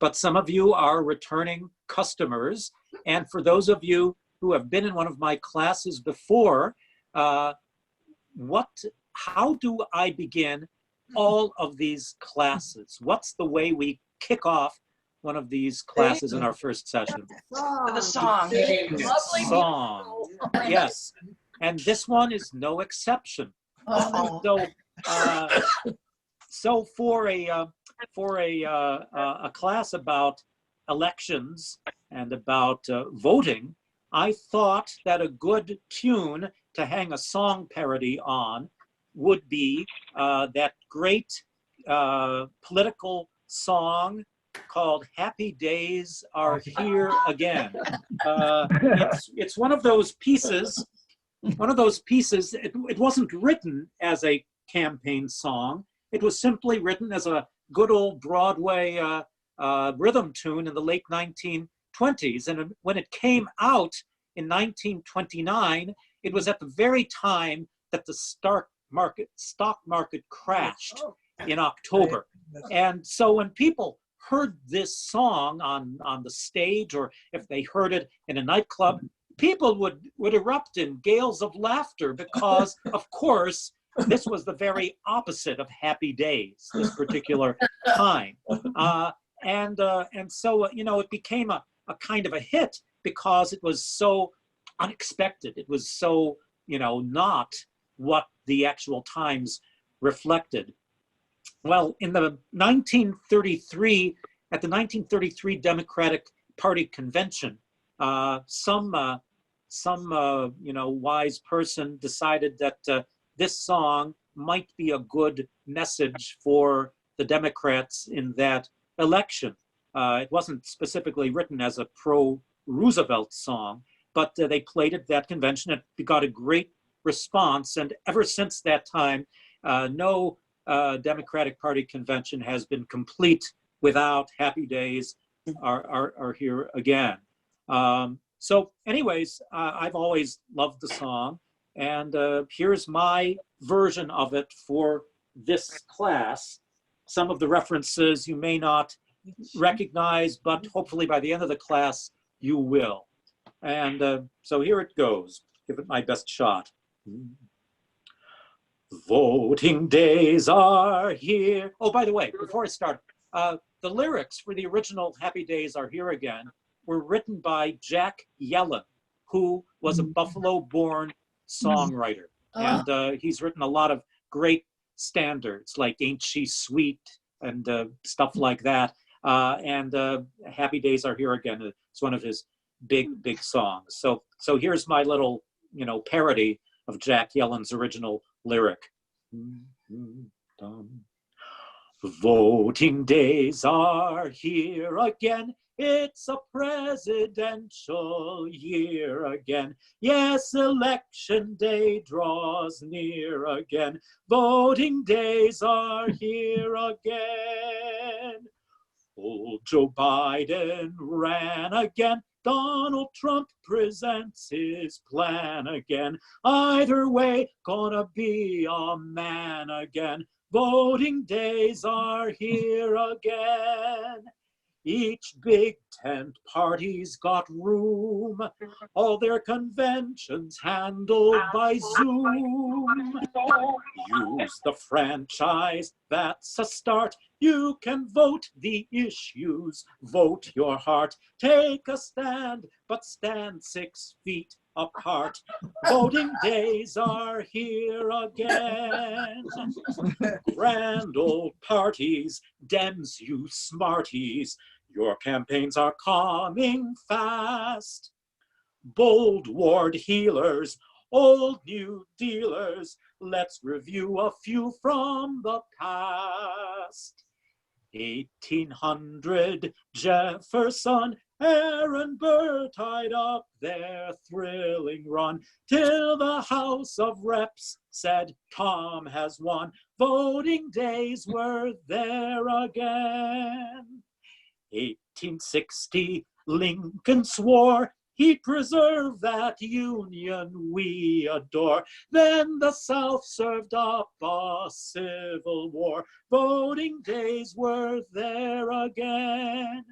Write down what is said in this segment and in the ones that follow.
but some of you are returning customers. And for those of you who have been in one of my classes before, how do I begin all of these classes? What's the way we kick off one of these classes in our first session? The song. Lovely Song. Yes. And this one is no exception. So for a class about elections and about voting, I thought that a good tune to hang a song parody on would be that great political song called "Happy Days Are Here Again." It's one of those pieces. It wasn't written as a campaign song. It was simply written as a good old Broadway rhythm tune in the late 1920s. And when it came out in 1929, it was at the very time that the stock market crashed in October. And so when people heard this song on the stage, or if they heard it in a nightclub, people would erupt in gales of laughter because, of course, this was the very opposite of Happy Days, this particular time. And so, it became a kind of a hit because it was so unexpected. It was so, not what the actual times reflected. Well, in the 1933, at the 1933 Democratic Party convention, some wise person decided that this song might be a good message for the Democrats in that election. It wasn't specifically written as a pro-Roosevelt song, but they played it at that convention. It got a great response, and ever since that time, no Democratic Party convention has been complete without Happy Days Are Here Again. So anyways, I've always loved the song, and here's my version of it for this class. Some of the references you may not recognize, but hopefully by the end of the class, you will. And so here it goes. Give it my best shot. Voting days are here. Oh, by the way, before I start, the lyrics for the original Happy Days Are Here Again were written by Jack Yellen, who was a Buffalo-born songwriter. And he's written a lot of great standards like Ain't She Sweet and stuff like that. And Happy Days Are Here Again. It's one of his big songs. So here's my little, parody of Jack Yellen's original lyric. Voting days are here again. It's a presidential year again. Yes, election day draws near again. Voting days are here again. Old Joe Biden ran again. Donald Trump presents his plan again. Either way, gonna be a man again. Voting days are here again. Each big tent party's got room. All their conventions handled by Zoom. Use the franchise, that's a start. You can vote the issues, vote your heart. Take a stand, but stand 6 feet apart. Voting days are here again. Grand old parties, Dems, you smarties. Your campaigns are coming fast. Bold ward healers, old new dealers. Let's review a few from the past. 1800, Jefferson, Aaron Burr tied up their thrilling run till the House of Reps said Tom has won. Voting days were there again. 1860, Lincoln swore He'd preserve that union we adore. Then the South served up a civil war. Voting days were there again.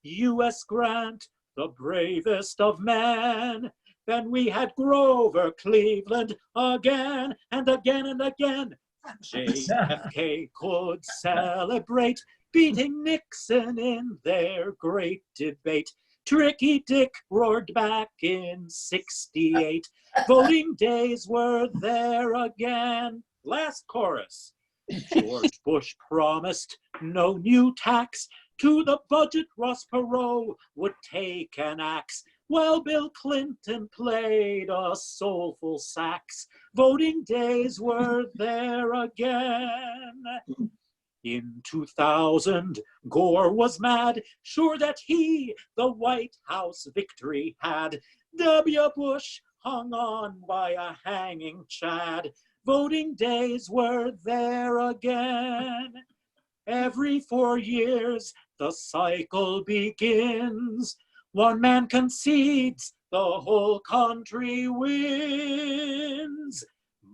U.S. Grant, the bravest of men. Then we had Grover Cleveland again and again and again. JFK could celebrate beating Nixon in their great debate. Tricky Dick roared back in '68. Voting days were there again. Last chorus. George Bush promised no new tax. To the budget, Ross Perot would take an axe, while Bill Clinton played a soulful sax. Voting days were there again. In 2000, Gore was mad, sure that he the White House victory had. W. Bush hung on by a hanging chad. Voting days were there again. Every 4 years, the cycle begins. One man concedes, the whole country wins.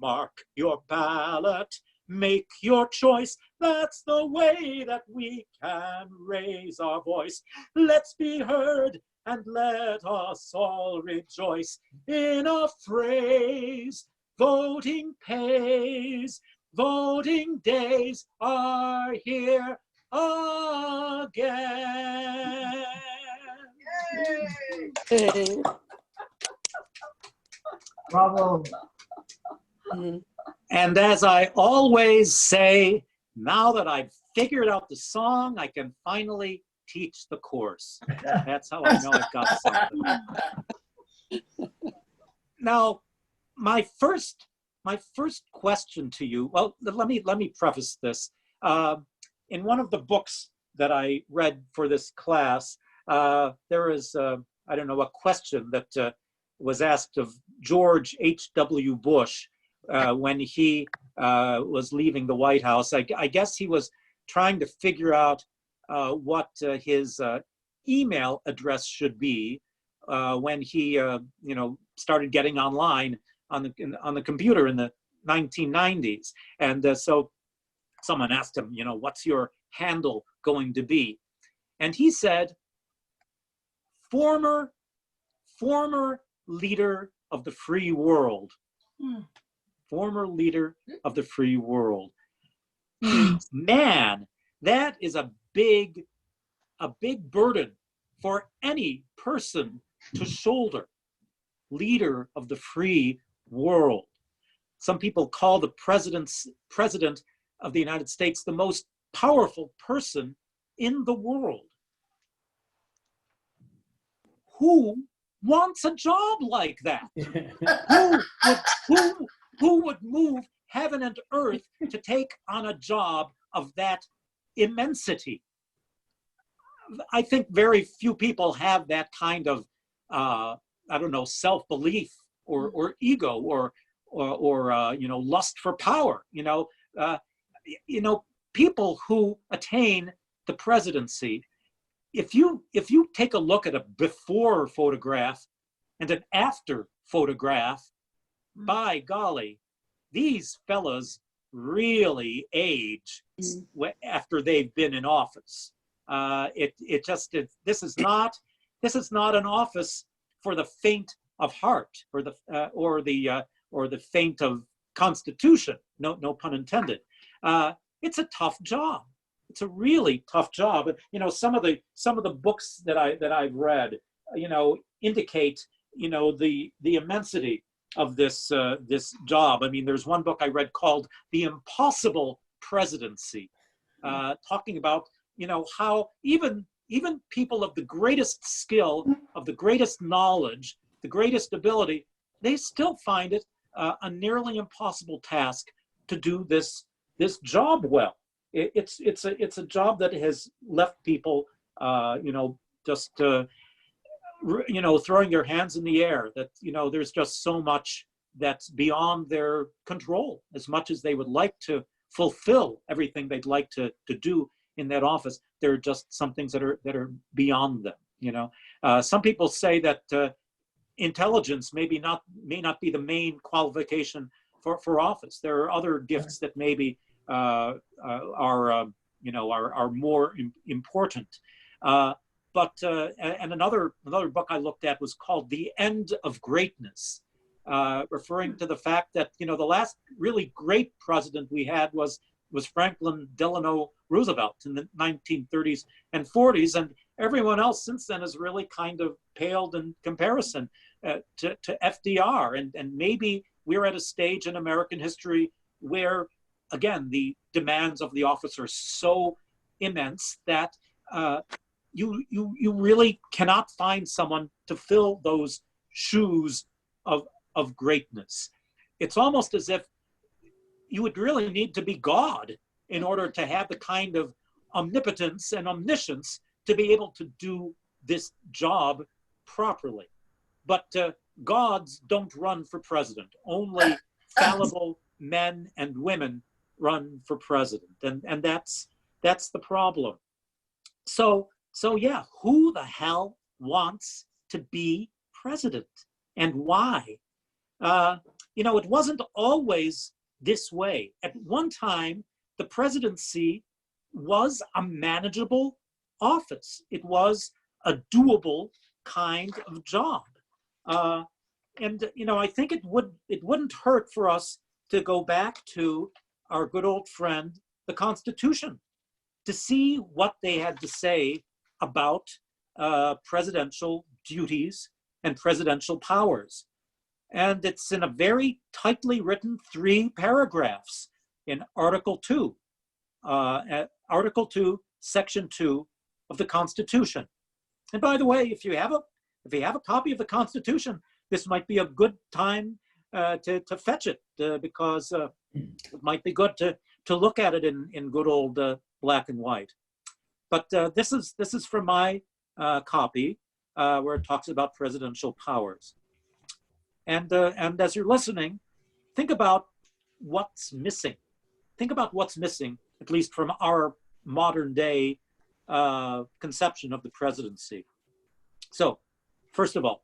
Mark your ballot, make your choice. That's the way that we can raise our voice. Let's be heard and let us all rejoice in a phrase. Voting pays. Voting days are here again. Yay. Bravo. And as I always say, now that I've figured out the song, I can finally teach the course. That's how I know I've got something. Now, my first question to you, well, let me preface this. In one of the books that I read for this class, there is, I don't know, a question that was asked of George H.W. Bush when he was leaving the White House. I guess he was trying to figure out what his email address should be when he, started getting online on the computer in the 1990s. And so someone asked him, what's your handle going to be? And he said, former leader of the free world. Former leader of the free world. Man, that is a big burden for any person to shoulder. Leader of the free world. Some people call the president of the United States the most powerful person in the world. Who wants a job like that? Who would move heaven and earth to take on a job of that immensity? I think very few people have that kind of self-belief or ego or lust for power. People who attain the presidency, if you take a look at a before photograph and an after photograph, by golly, these fellas really age after they've been in office. This is not an office for the faint of heart, or the faint of constitution. No pun intended. It's a tough job. It's a really tough job. Some of the books that I've read, indicate the immensity of this job. I mean, there's one book I read called The Impossible Presidency, talking about how even people of the greatest skill, of the greatest knowledge, the greatest ability, they still find it a nearly impossible task to do this job well. It's a job that has left people just throwing their hands in the air, that there's just so much that's beyond their control. As much as they would like to fulfill everything they'd like to do in that office, there are just some things that are beyond them. Some people say that intelligence may not be the main qualification for office. There are other gifts that maybe are more important. And another book I looked at was called The End of Greatness, referring to the fact that, the last really great president we had was Franklin Delano Roosevelt in the 1930s and 40s, and everyone else since then has really kind of paled in comparison to FDR. And maybe we're at a stage in American history where, again, the demands of the office are so immense that you really cannot find someone to fill those shoes of greatness. It's almost as if you would really need to be God in order to have the kind of omnipotence and omniscience to be able to do this job properly. But gods don't run for president. Only fallible men and women run for president. And that's the problem. So yeah, who the hell wants to be president and why? It wasn't always this way. At one time, the presidency was a manageable office. It was a doable kind of job. I think it wouldn't hurt for us to go back to our good old friend, the Constitution, to see what they had to say about presidential duties and presidential powers. And it's in a very tightly written 3 paragraphs in Article 2, Section 2 of the Constitution. And by the way, if you have a copy of the Constitution, this might be a good time to fetch it because it might be good to look at it in good old black and white. But this is from my copy where it talks about presidential powers. And as you're listening, think about what's missing. Think about what's missing, at least from our modern day conception of the presidency. So, first of all,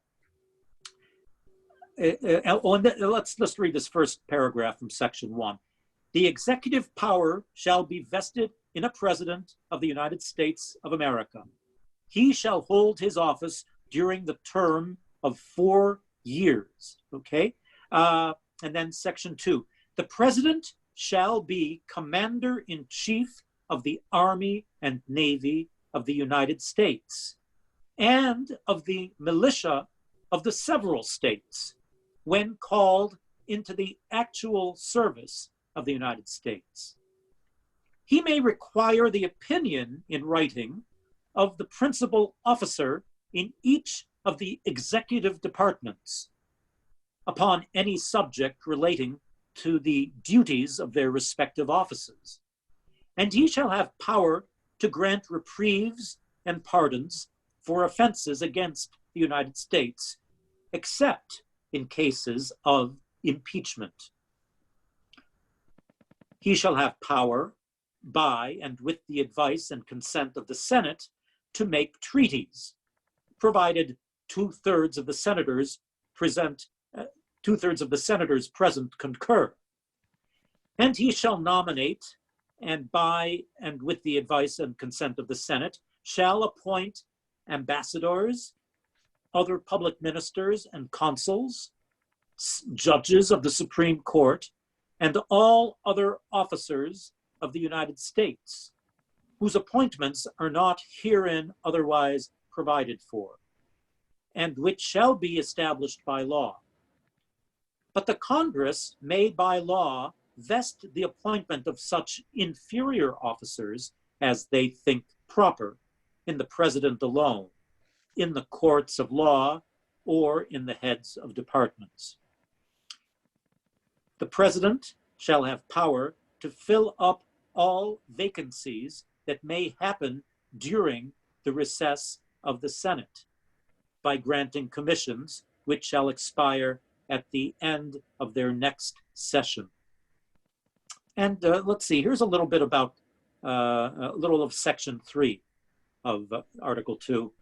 let's read this first paragraph from Section 1. The executive power shall be vested in a president of the United States of America. He shall hold his office during the term of 4 years, okay? And then Section 2, the president shall be commander-in-chief of the Army and Navy of the United States and of the militia of the several states when called into the actual service of the United States. He may require the opinion in writing of the principal officer in each of the executive departments upon any subject relating to the duties of their respective offices. And he shall have power to grant reprieves and pardons for offenses against the United States, except in cases of impeachment. He shall have power, by and with the advice and consent of the Senate, to make treaties, provided two-thirds of the senators present concur. And he shall nominate, and by and with the advice and consent of the Senate, shall appoint ambassadors, other public ministers and consuls, judges of the Supreme Court, and all other officers of the United States, whose appointments are not herein otherwise provided for, and which shall be established by law. But the Congress may by law vest the appointment of such inferior officers as they think proper in the president alone, in the courts of law, or in the heads of departments. The president shall have power to fill up all vacancies that may happen during the recess of the Senate by granting commissions which shall expire at the end of their next session. And let's see, here's a little bit about, a little of Section 3 of Article 2.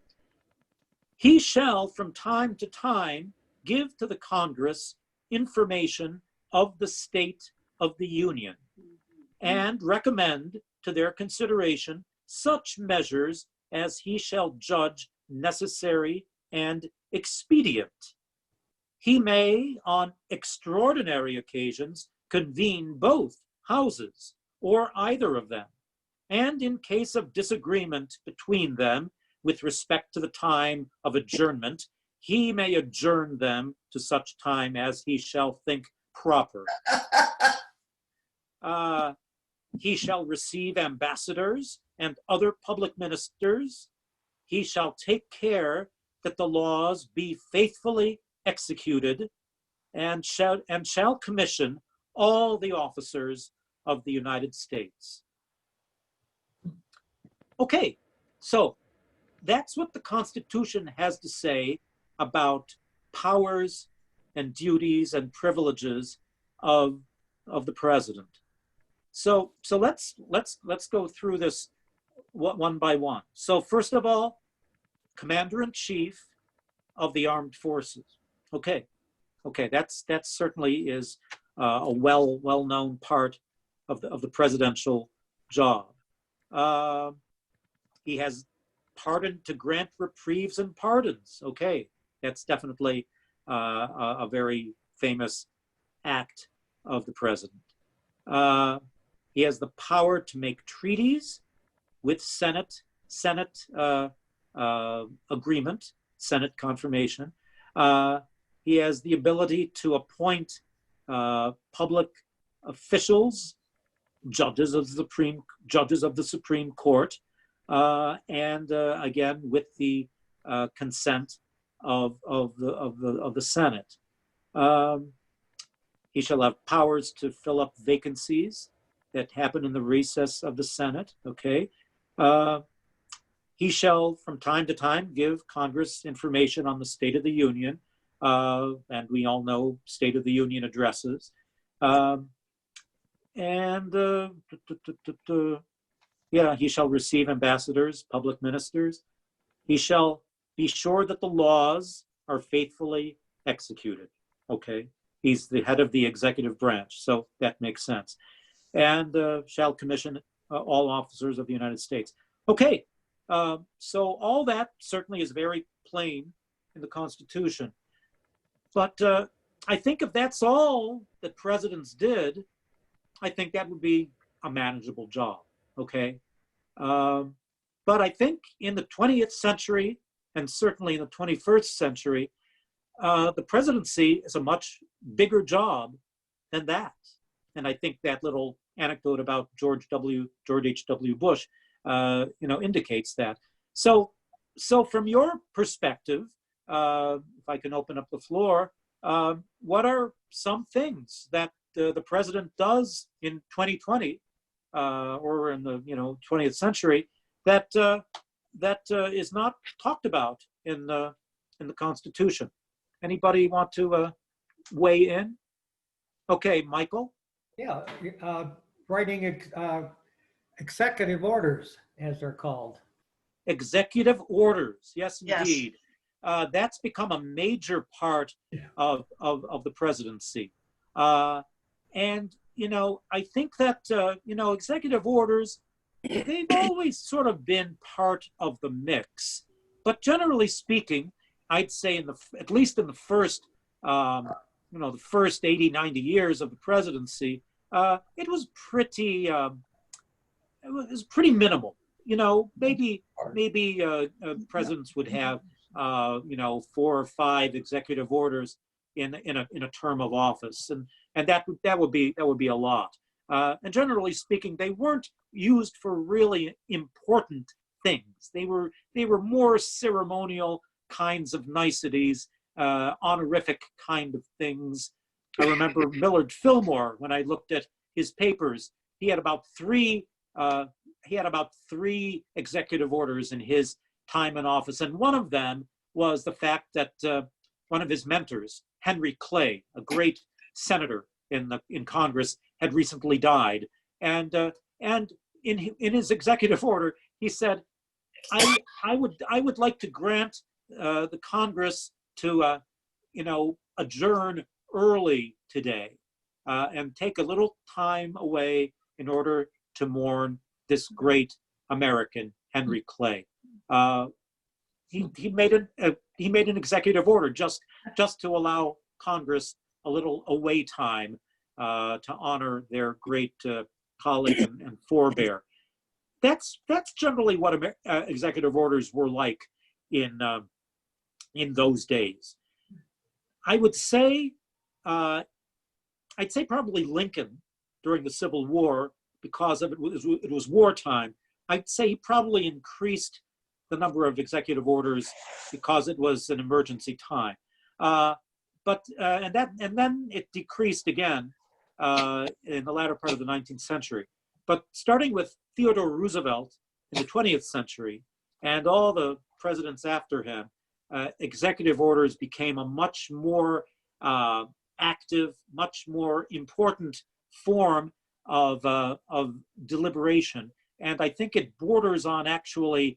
He shall from time to time give to the Congress information of the state of the Union and recommend to their consideration such measures as he shall judge necessary and expedient. He may, on extraordinary occasions, convene both houses or either of them, and in case of disagreement between them with respect to the time of adjournment, he may adjourn them to such time as he shall think proper. He shall receive ambassadors and other public ministers. He shall take care that the laws be faithfully executed, and shall commission all the officers of the United States. Okay, so that's what the Constitution has to say about powers and duties and privileges of the president. So let's go through this one by one. So first of all, Commander-in-Chief of the Armed Forces. Okay, that certainly is a well-known part of the presidential job. He has pardon to grant reprieves and pardons. Okay, that's definitely a very famous act of the president. He has the power to make treaties with Senate agreement, Senate confirmation. He has the ability to appoint public officials, judges of the Supreme Court, and again with the consent of the Senate. He shall have powers to fill up vacancies that happen in the recess of the Senate. Okay. He shall, from time to time, give Congress information on the State of the Union, and we all know State of the Union addresses. Yeah, he shall receive ambassadors, public ministers. He shall be sure that the laws are faithfully executed. Okay, he's the head of the executive branch, so that makes sense. And shall commission all officers of the United States. Okay, so all that certainly is very plain in the Constitution. But I think if that's all that presidents did, I think that would be a manageable job, okay? But I think in the 20th century, and certainly in the 21st century, the presidency is a much bigger job than that. And I think that little anecdote about George H.W. Bush, indicates that. So from your perspective, if I can open up the floor, what are some things that the president does in 2020 or in the 20th century that is not talked about in the Constitution? Anybody want to weigh in? Okay, Michael. Yeah, writing executive orders, as they're called. Executive orders, yes, indeed. Yes. That's become a major part of the presidency. And, I think that, executive orders, they've always sort of been part of the mix. But generally speaking, I'd say at least in the first, the first 80, 90 years of the presidency, it was pretty minimal. Maybe presidents would have 4 or 5 executive orders in a term of office, and that would be a lot. And generally speaking, they weren't used for really important things. They were more ceremonial kinds of niceties, honorific kind of things. I remember Millard Fillmore, when I looked at his papers, he had about three executive orders in his time in office, and one of them was the fact that one of his mentors, Henry Clay, a great senator in Congress, had recently died, and in his executive order he said, I would like to grant the Congress to adjourn early today and take a little time away in order to mourn this great American, Henry Clay. He made an executive order just to allow Congress a little away time to honor their great colleague and forebear. That's generally what executive orders were like in those days. I would say, I'd say probably Lincoln during the Civil War, because it was wartime. I'd say he probably increased the number of executive orders because it was an emergency time. And then it decreased again in the latter part of the 19th century. But starting with Theodore Roosevelt in the 20th century and all the presidents after him, executive orders became a much more active, much more important form of deliberation. And I think it borders on actual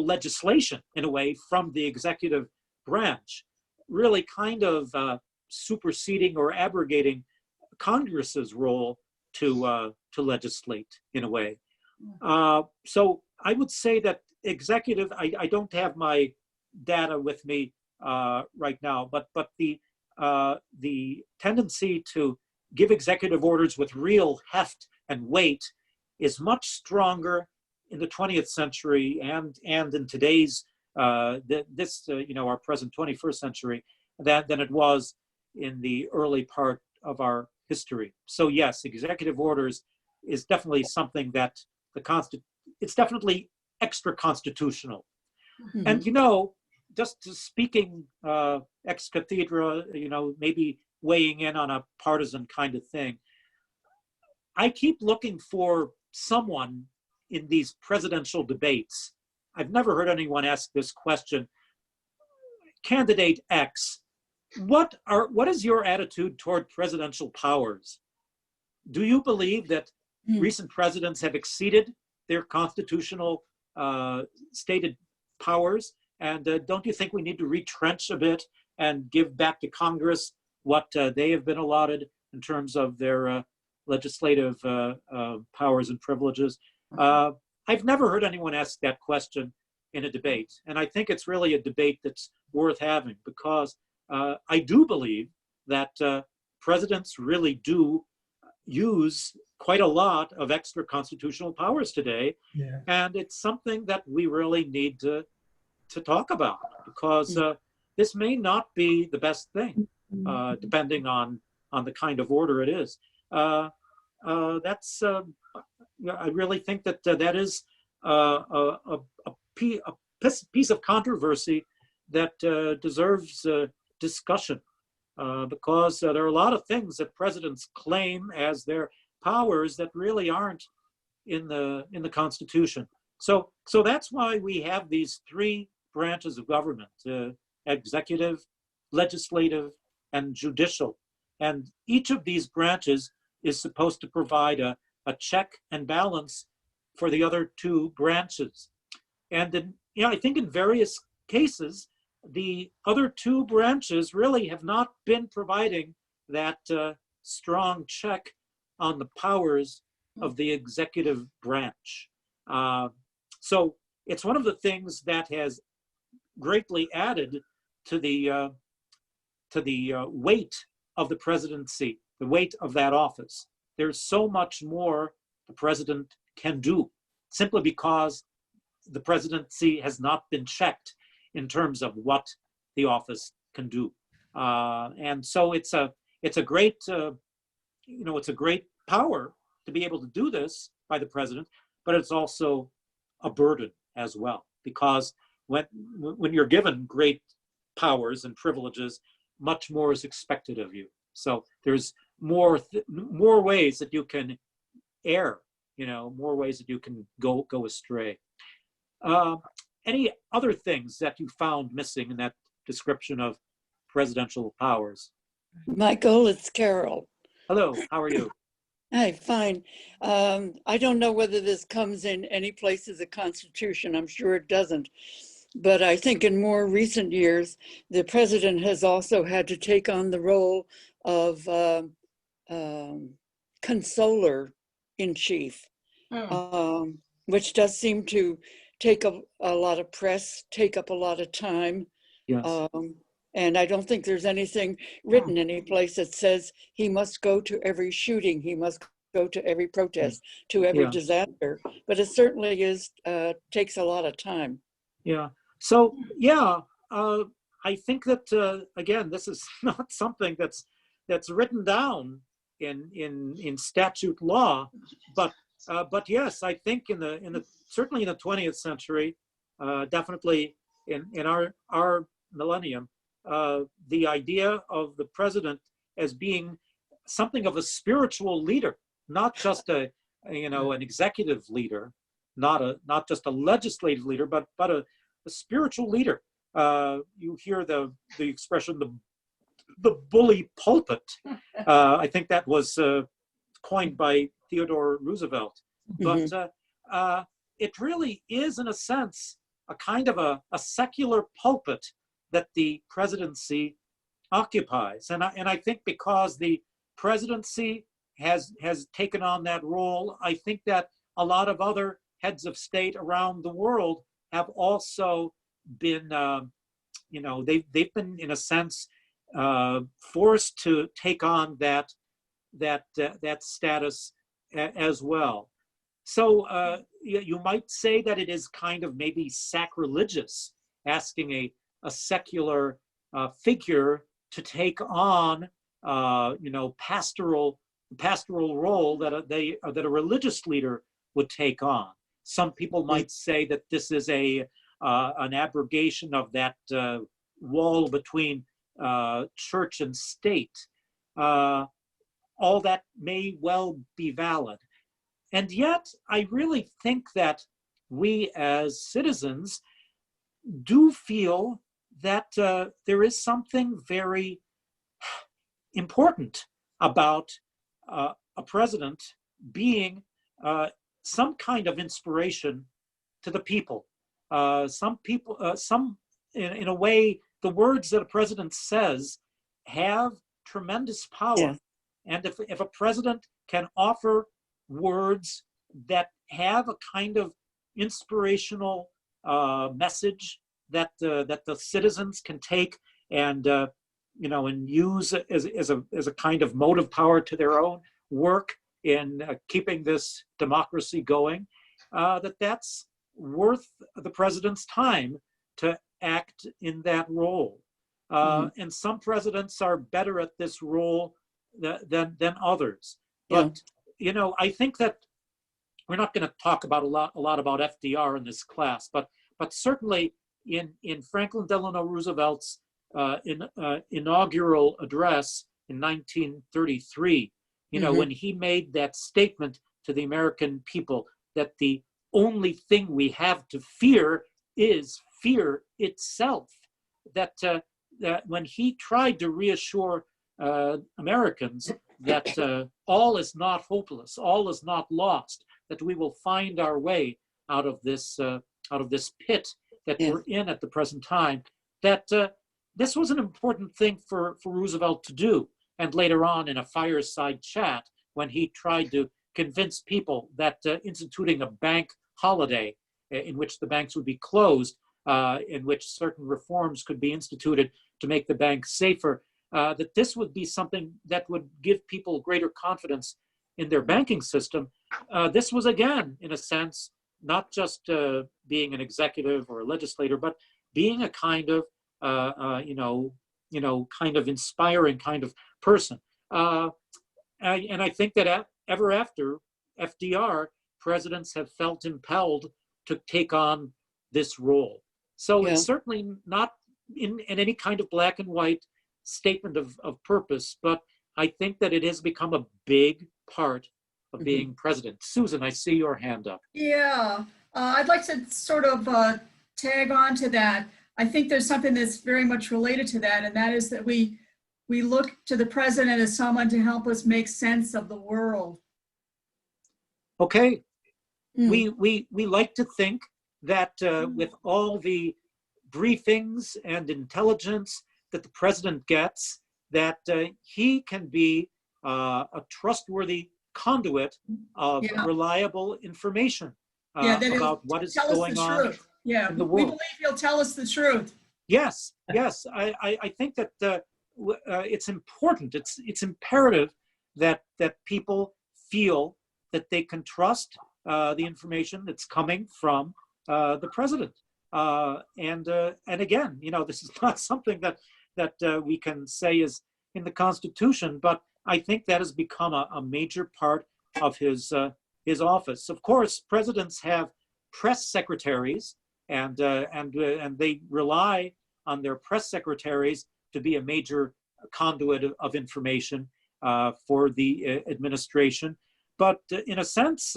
legislation in a way from the executive branch, really kind of superseding or abrogating Congress's role to legislate in a way. So I would say that executive, I don't have my data with me right now, but the tendency to give executive orders with real heft and weight is much stronger in the 20th century and in today's our present 21st century than it was in the early part of our history. So yes, executive orders is definitely something that it's definitely extra constitutional. Mm-hmm. And just speaking ex cathedra, maybe weighing in on a partisan kind of thing, I keep looking for someone in these presidential debates. I've never heard anyone ask this question. Candidate X, what is your attitude toward presidential powers? Do you believe that recent presidents have exceeded their constitutional stated powers? And don't you think we need to retrench a bit and give back to Congress what they have been allotted in terms of their legislative powers and privileges? I've never heard anyone ask that question in a debate. And I think it's really a debate that's worth having, because I do believe that presidents really do use quite a lot of extra constitutional powers today. Yeah. And it's something that we really need to talk about, because this may not be the best thing, depending on the kind of order it is. I really think that that is a piece of controversy that deserves discussion, because there are a lot of things that presidents claim as their powers that really aren't in the Constitution. So that's why we have these three branches of government: executive, legislative, and judicial. And each of these branches is supposed to provide a check and balance for the other two branches. And I think in various cases, the other two branches really have not been providing that strong check on the powers of the executive branch. So it's one of the things that has greatly added to the weight of the presidency, the weight of that office. There's so much more the president can do, simply because the presidency has not been checked in terms of what the office can do. And so it's a great it's a great power to be able to do this by the president, but it's also a burden as well, because when you're given great powers and privileges, much more is expected of you. So there's more ways that you can err, more ways that you can go astray. Any other things that you found missing in that description of presidential powers? Michael, it's Carol. Hello, how are you? Hi, fine. I don't know whether this comes in any place as a constitution. I'm sure it doesn't. But I think in more recent years, the president has also had to take on the role of consoler in chief, which does seem to take a lot of press, take up a lot of time. Yes. And I don't think there's anything written any place that says he must go to every shooting, he must go to every protest, to every disaster. But it certainly is takes a lot of time. Yeah. So yeah, I think that again, this is not something that's written down in statute law, but yes, I think in the certainly in the 20th century, definitely in our millennium, the idea of the president as being something of a spiritual leader, not just an executive leader, not just a legislative leader, but a spiritual leader. You hear the expression the bully pulpit. I think that was coined by Theodore Roosevelt. But it really is, in a sense, a kind of a secular pulpit that the presidency occupies. And I think because the presidency has taken on that role, I think that a lot of other heads of state around the world have also been, they've been, in a sense, forced to take on that status as well. So you might say that it is kind of maybe sacrilegious asking a secular figure to take on, pastoral role that a religious leader would take on. Some people might say that this is an abrogation of that wall between church and state. All that may well be valid. And yet, I really think that we as citizens do feel that there is something very important about a president being some kind of inspiration to the people. Some people, in a way, the words that a president says have tremendous power. Yeah. And if a president can offer words that have a kind of inspirational message that the citizens can take and use as a kind of motive power to their own work in keeping this democracy going, that's worth the president's time to act in that role. And some presidents are better at this role than others. But I think that we're not going to talk about a lot about FDR in this class, but certainly in Franklin Delano Roosevelt's inaugural address in 1933, when he made that statement to the American people that the only thing we have to fear is fear itself, that when he tried to reassure Americans that all is not hopeless, all is not lost, that we will find our way out of this pit that we're in at the present time, that this was an important thing for Roosevelt to do. And later on in a fireside chat, when he tried to convince people that instituting a bank holiday in which the banks would be closed, in which certain reforms could be instituted to make the banks safer, that this would be something that would give people greater confidence in their banking system. This was, again, in a sense, not just being an executive or a legislator, but being a kind of, kind of inspiring kind of person. And I think that ever after FDR, presidents have felt impelled to take on this role. So it's certainly not in any kind of black and white statement of purpose, but I think that it has become a big part of being president. Susan, I see your hand up. Yeah, I'd like to sort of tag on to that. I think there's something that's very much related to that, and that is that we look to the president as someone to help us make sense of the world. Okay, we like to think that with all the briefings and intelligence that the president gets, that he can be a trustworthy conduit of Yeah. reliable information That he'll about what is tell us going the on truth. Yeah, in the we world. believe he'll tell us the truth. Yes, yes. I think that it's important. It's imperative that people feel that they can trust the information that's coming from the president. And again, this is not something that we can say is in the Constitution, but I think that has become a major part of his office. Of course, presidents have press secretaries, and they rely on their press secretaries to be a major conduit of information for the administration. But in a sense,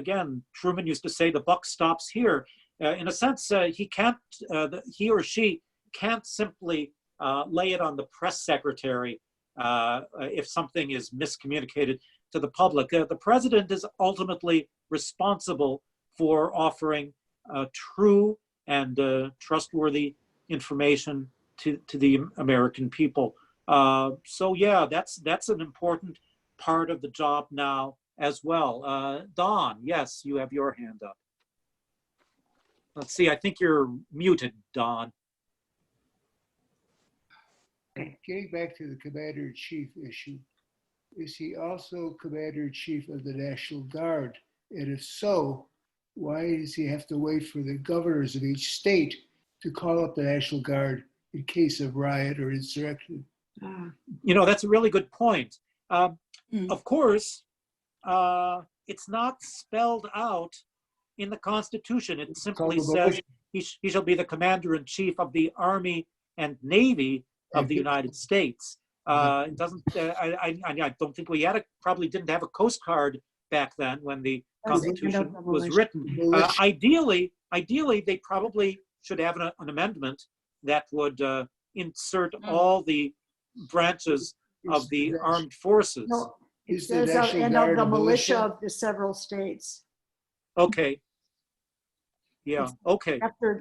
again, Truman used to say the buck stops here. In a sense, he or she can't simply lay it on the press secretary if something is miscommunicated to the public. The president is ultimately responsible for offering true and trustworthy information to the American people. So yeah, that's an important part of the job now as well. Dawn, yes, you have your hand up. Let's see, I think you're muted, Dawn. Getting back to the commander-in-chief issue, is he also commander-in-chief of the National Guard? And if so, why does he have to wait for the governors of each state to call up the National Guard in case of riot or insurrection? That's a really good point. Of course, it's not spelled out in the Constitution. It simply says he shall be the commander-in-chief of the Army and Navy of the United States. It doesn't. I don't think we probably didn't have a Coast Guard back then when the Constitution was written. Ideally, they probably should have an amendment that would insert all the branches of the armed forces. No, it says and of the militia of the several states. Okay. Yeah. Okay. After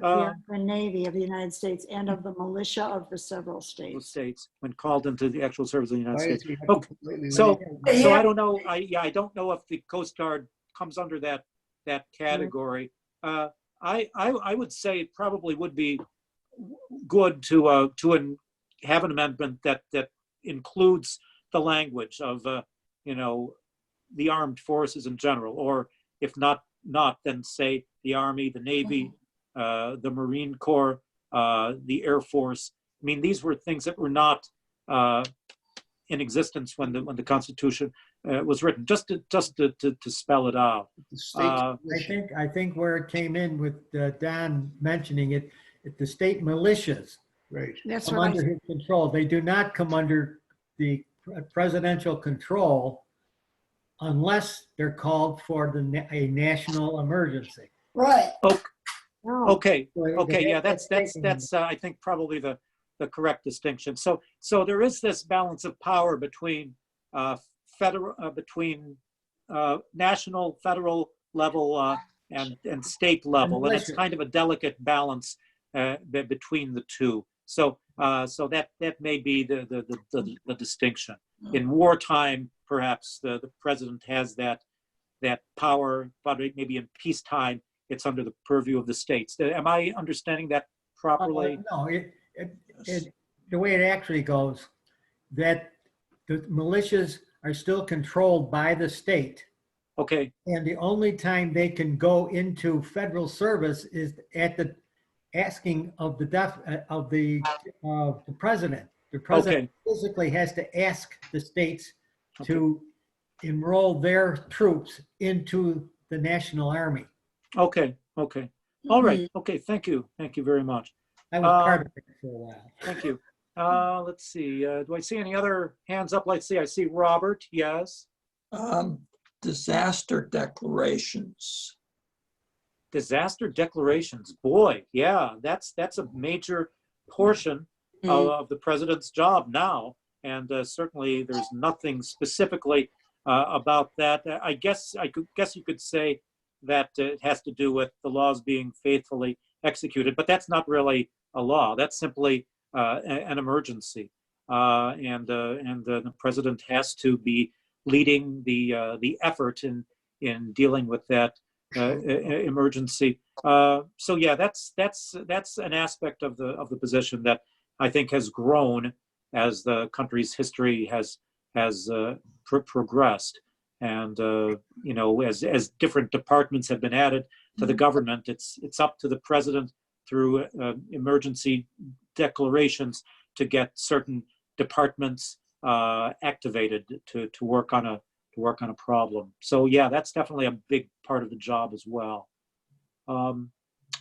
the Navy of the United States and of the militia of the several states. When called into the actual service of the United States. Okay. So I don't know. I don't know if the Coast Guard comes under that category. I would say it probably would be good to have an amendment that includes the language of the armed forces in general, or if not, then say the Army, the Navy, the Marine Corps, the Air Force. I mean, these were things that were not in existence when the Constitution was written. Just to spell it out. I think where it came in with Don mentioning it, the state militias Right. That's come what under his control. They do not come under the presidential control unless they're called for a national emergency. Right. Okay. Yeah, that's I think probably the correct distinction. So there is this balance of power between national, federal level and state level, and it's kind of a delicate balance between the two. So that may be the distinction. In wartime, perhaps the president has that power, but maybe in peacetime, it's under the purview of the states. Am I understanding that properly? No, the way it actually goes, that the militias are still controlled by the state. Okay. And the only time they can go into federal service is at the asking of the president. The president physically has to ask the states to enroll their troops into the national army. Okay. All right. Okay. Thank you very much. I was part of it for a while. Thank you. Let's see. Do I see any other hands up? Let's see. I see Robert. Yes. Disaster declarations. Disaster declarations. Boy, yeah, that's a major portion of the president's job now, and certainly there's nothing specifically about that. I guess you could say that it has to do with the laws being faithfully executed, but that's not really a law. That's simply an emergency, and the president has to be leading the effort in dealing with that emergency. So yeah, that's an aspect of the position that I think has grown as the country's history has progressed, and you know, as different departments have been added to the government, it's up to the president through emergency declarations to get certain departments activated to work on a problem. So yeah, that's definitely a big part of the job as well.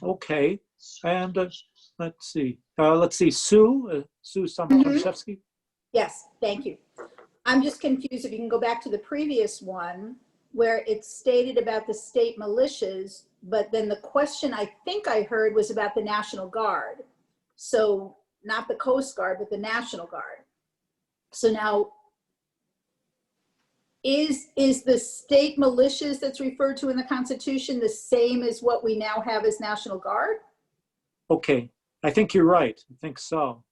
Okay, and let's see, Sue Tomaszewski. Yes, thank you. I'm just confused if you can go back to the previous one where it stated about the state militias, but then the question I think I heard was about the National Guard. So not the Coast Guard, but the National Guard. So now, is the state militias that's referred to in the Constitution the same as what we now have as National Guard? Okay, I think you're right. I think so.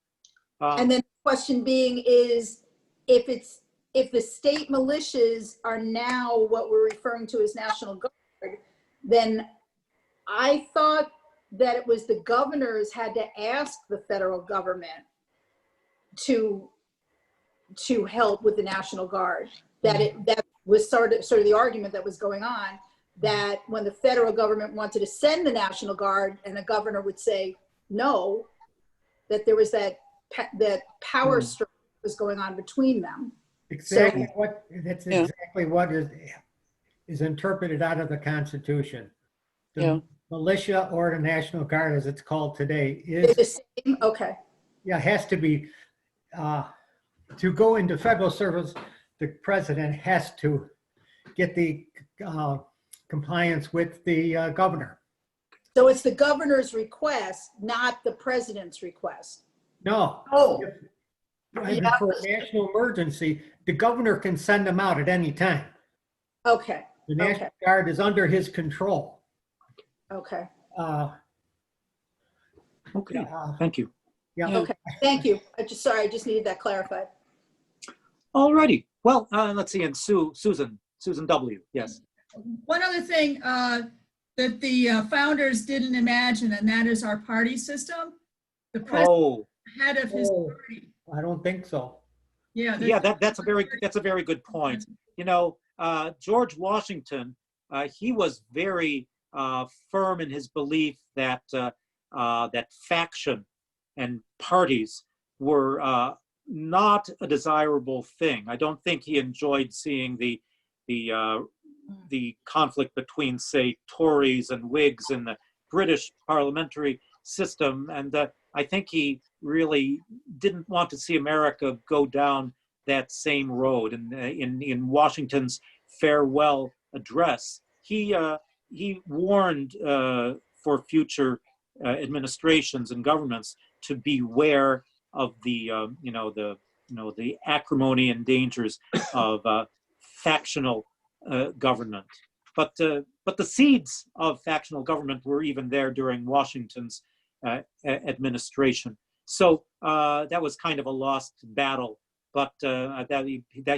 And then the question being is, if the state militias are now what we're referring to as National Guard, then I thought that it was the governors had to ask the federal government to help with the National Guard. That was sort of the argument that was going on, that when the federal government wanted to send the National Guard and the governor would say no, that there was that power struggle was going on between them. Exactly exactly what is interpreted out of the Constitution. The militia, or the National Guard as it's called today, is the same. Okay. Yeah, has to be to go into federal service. The president has to get the compliance with the governor. So it's the governor's request, not the president's request. No. Oh. For a national emergency, the governor can send them out at any time. Okay. The National Guard is under his control. Okay. Okay. Thank you. Yeah. Okay. Thank you. I just needed that clarified. All righty. Well, let's see. And Susan W. Yes. One other thing that the founders didn't imagine, and that is our party system. The president head of his party. I don't think so. Yeah. Yeah, that's a very good point. You know, George Washington, he was very firm in his belief that that faction and parties were not a desirable thing. I don't think he enjoyed seeing the conflict between, say, Tories and Whigs in the British parliamentary system, and I think he really didn't want to see America go down that same road. And in Washington's farewell address, he warned for future administrations and governments to beware of the acrimony and dangers of factional government. But the seeds of factional government were even there during Washington's administration. So that was kind of a lost battle, but that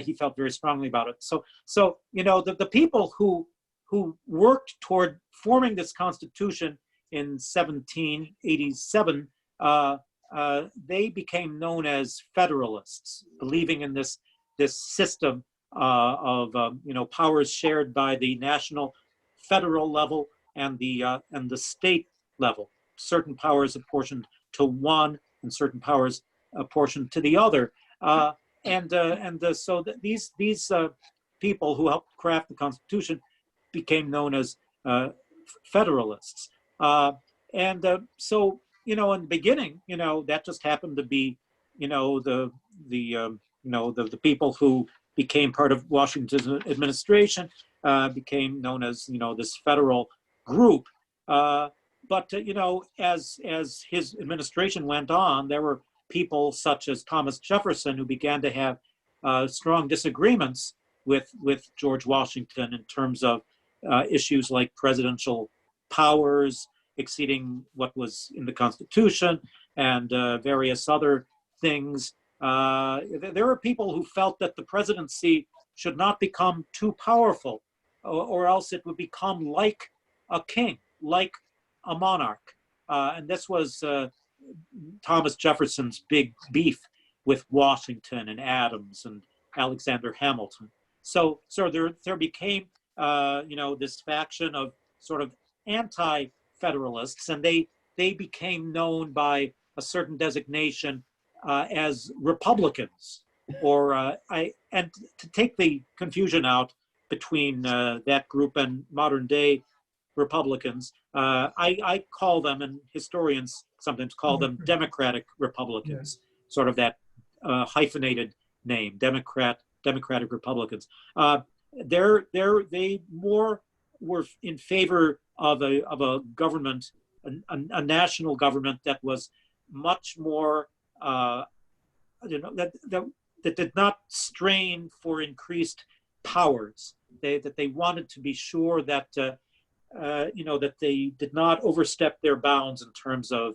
he felt very strongly about it. So you know, the people who worked toward forming this Constitution in 1787, they became known as Federalists, believing in this system of powers shared by the national federal level and the state level. Certain powers apportioned to one and certain powers apportioned to the other. So these people who helped craft the Constitution became known as Federalists. So in the beginning, that just happened to be, the people who became part of Washington's administration became known as, this federal group. But as his administration went on, there were people such as Thomas Jefferson who began to have strong disagreements with George Washington in terms of issues like presidential powers exceeding what was in the Constitution and various other things. There are people who felt that the presidency should not become too powerful, or else it would become like a king, like a monarch. And this was Thomas Jefferson's big beef with Washington and Adams and Alexander Hamilton. So there became, this faction of sort of anti-federalists, and they became known by a certain designation as Republicans, and to take the confusion out between that group and modern day Republicans, I call them, and historians sometimes call them, Democratic Republicans, sort of that hyphenated name, Democratic Republicans. They more were in favor of a government, a national government that was much more, that did not strain for increased powers. That they wanted to be sure that that they did not overstep their bounds in terms of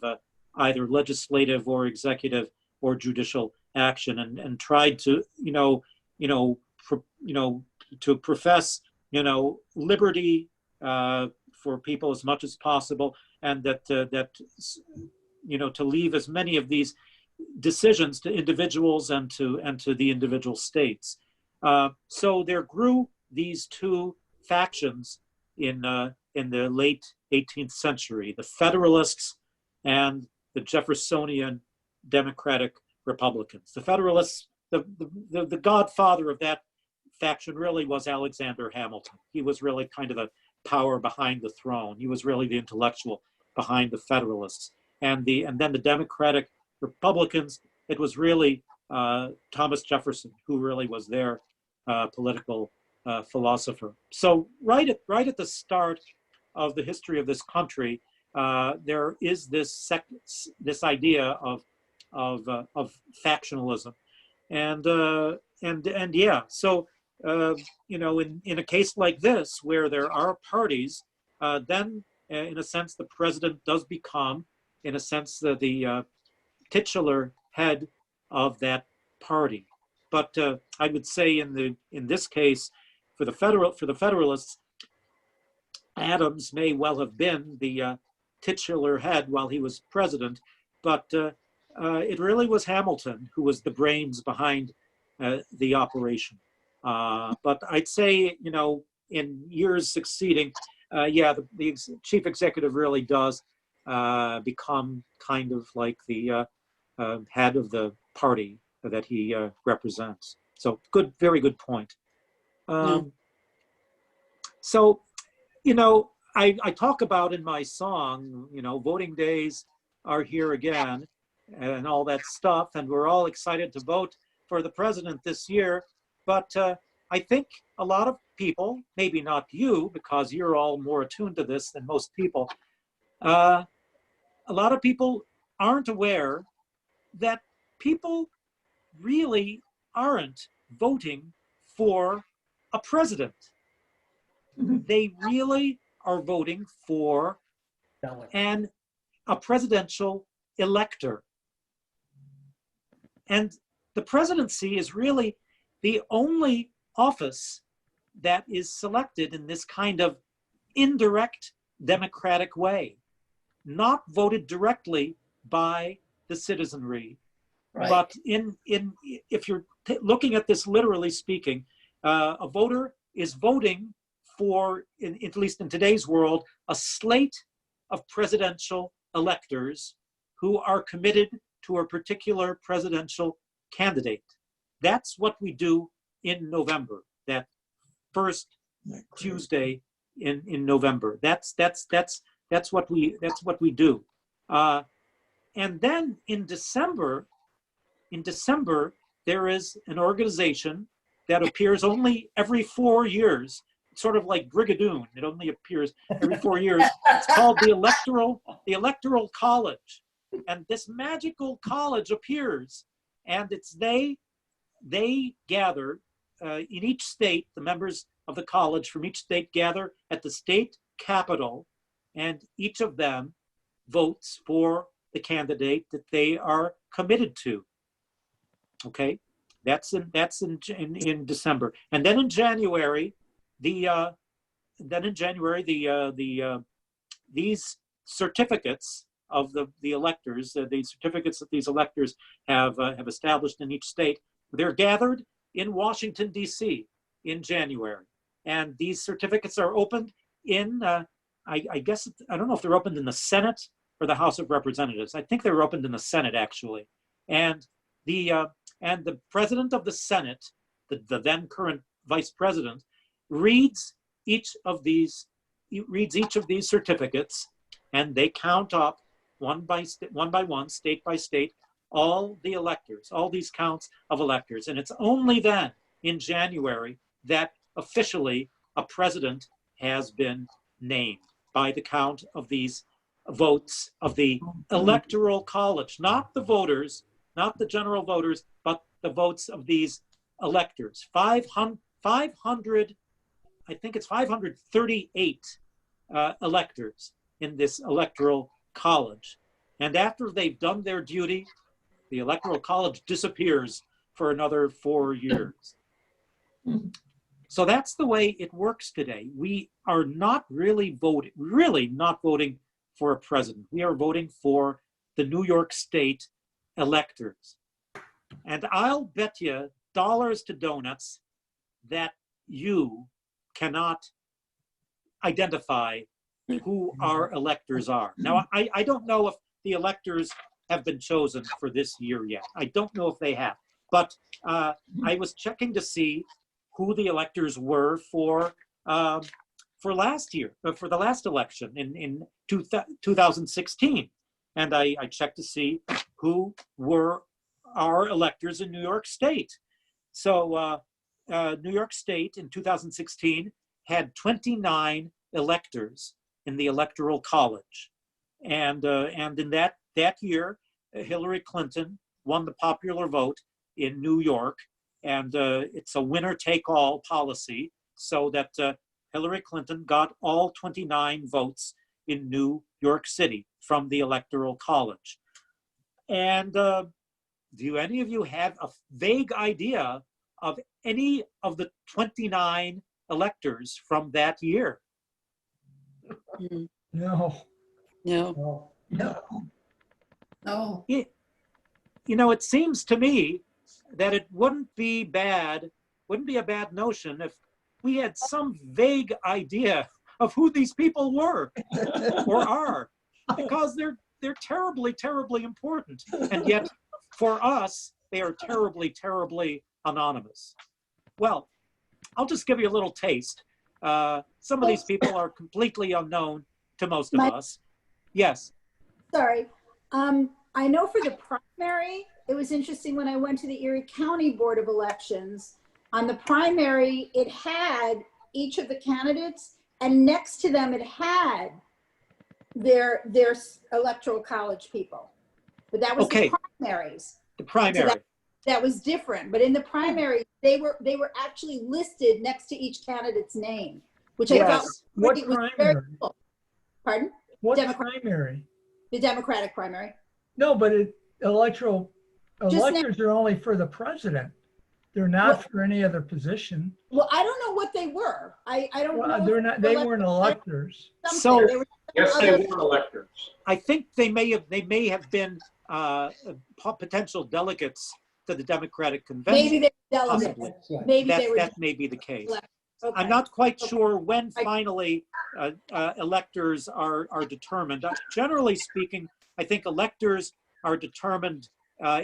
either legislative or executive or judicial action, and tried to to profess liberty for people as much as possible, and that to leave as many of these decisions to individuals and to the individual states. So there grew these two factions in the late 18th century: the Federalists and the Jeffersonian Democratic Republicans. The Federalists, the godfather of that faction really was Alexander Hamilton. He was really kind of the power behind the throne. He was really the intellectual behind the Federalists. And then the Democratic Republicans, it was really Thomas Jefferson who really was their political philosopher. So right at the start of the history of this country, there is this idea of factionalism, and yeah. So in a case like this where there are parties, then in a sense the president does become, in a sense, the titular head of that party. But I would say in this case, for the Federalists, Adams may well have been the titular head while he was president, but it really was Hamilton who was the brains behind the operation. But I'd say, in years succeeding, the chief executive really does become kind of like the head of the party that he represents. So very good point. So, I talk about in my song, voting days are here again and all that stuff, and we're all excited to vote for the president this year. But I think a lot of people, maybe not you, because you're all more attuned to this than most people, a lot of people aren't aware that people really aren't voting for a president. They really are voting for a presidential elector. And the presidency is really the only office that is selected in this kind of indirect democratic way, not voted directly by the citizenry. Right. But if you're looking at this literally speaking, a voter is voting for, at least in today's world, a slate of presidential electors who are committed to a particular presidential candidate. That's what we do in November, that first Tuesday in November. That's what we do. And then in December, there is an organization that appears only every 4 years. It's sort of like Brigadoon. It only appears every 4 years. It's called the Electoral College. And this magical college appears, and it's they gather in each state. The members of the college from each state gather at the state capitol, and each of them votes for the candidate that they are committed to. Okay, that's in December, and then in January, these certificates of the electors, the certificates that these electors have established in each state, they're gathered in Washington, D.C. in January. And these certificates are opened in, I guess, I don't know if they're opened in the Senate or the House of Representatives. I think they were opened in the Senate, actually. And the president of the Senate, the then current vice president, reads each of these certificates, and they count up one by one, state by state, all the electors, all these counts of electors. And it's only then in January that officially a president has been named by the count of these votes of the Electoral College, not the voters, not the general voters, but the votes of these electors. 500, I think it's 538 electors in this Electoral College. And after they've done their duty, the Electoral College disappears for another 4 years. So that's the way it works today. We are not really not voting for a president. We are voting for the New York State electors. And I'll bet you dollars to donuts that you cannot identify who our electors are. Now, I don't know if the electors have been chosen for this year yet. I don't know if they have, but I was checking to see who the electors were for last year, for the last election in 2016. And I checked to see who were our electors in New York State. So New York State in 2016 had 29 electors in the Electoral College. And in that year, Hillary Clinton won the popular vote in New York. And it's a winner-take-all policy, so that Hillary Clinton got all 29 votes in New York City from the Electoral College. And do any of you have a vague idea of any of the 29 electors from that year? No. No. No. You know, it seems to me that it wouldn't be a bad notion if we had some vague idea of who these people were or are, because they're terribly, terribly important. And yet for us, they are terribly, terribly anonymous. Well, I'll just give you a little taste. Some of these people are completely unknown to most of us. Yes. Sorry. I know for the primary, it was interesting when I went to the Erie County Board of Elections. On the primary, it had each of the candidates, and next to them, it had their Electoral College people. But that was okay. The primaries. The primary. So that was different. But in the primary, they were actually listed next to each candidate's name, which I thought What was very cool. Pardon? What primary? The Democratic primary. No, but electors are only for the president. They're not for any other position. Well, I don't know what they were. I don't know. They're not. They weren't electors. So Yes, they were electors. I think they may have been potential delegates to the Democratic Convention. Maybe they were delegates. Possibly. Maybe they were. That may be the case. Okay. I'm not quite sure when finally electors are determined. Generally speaking, I think electors are determined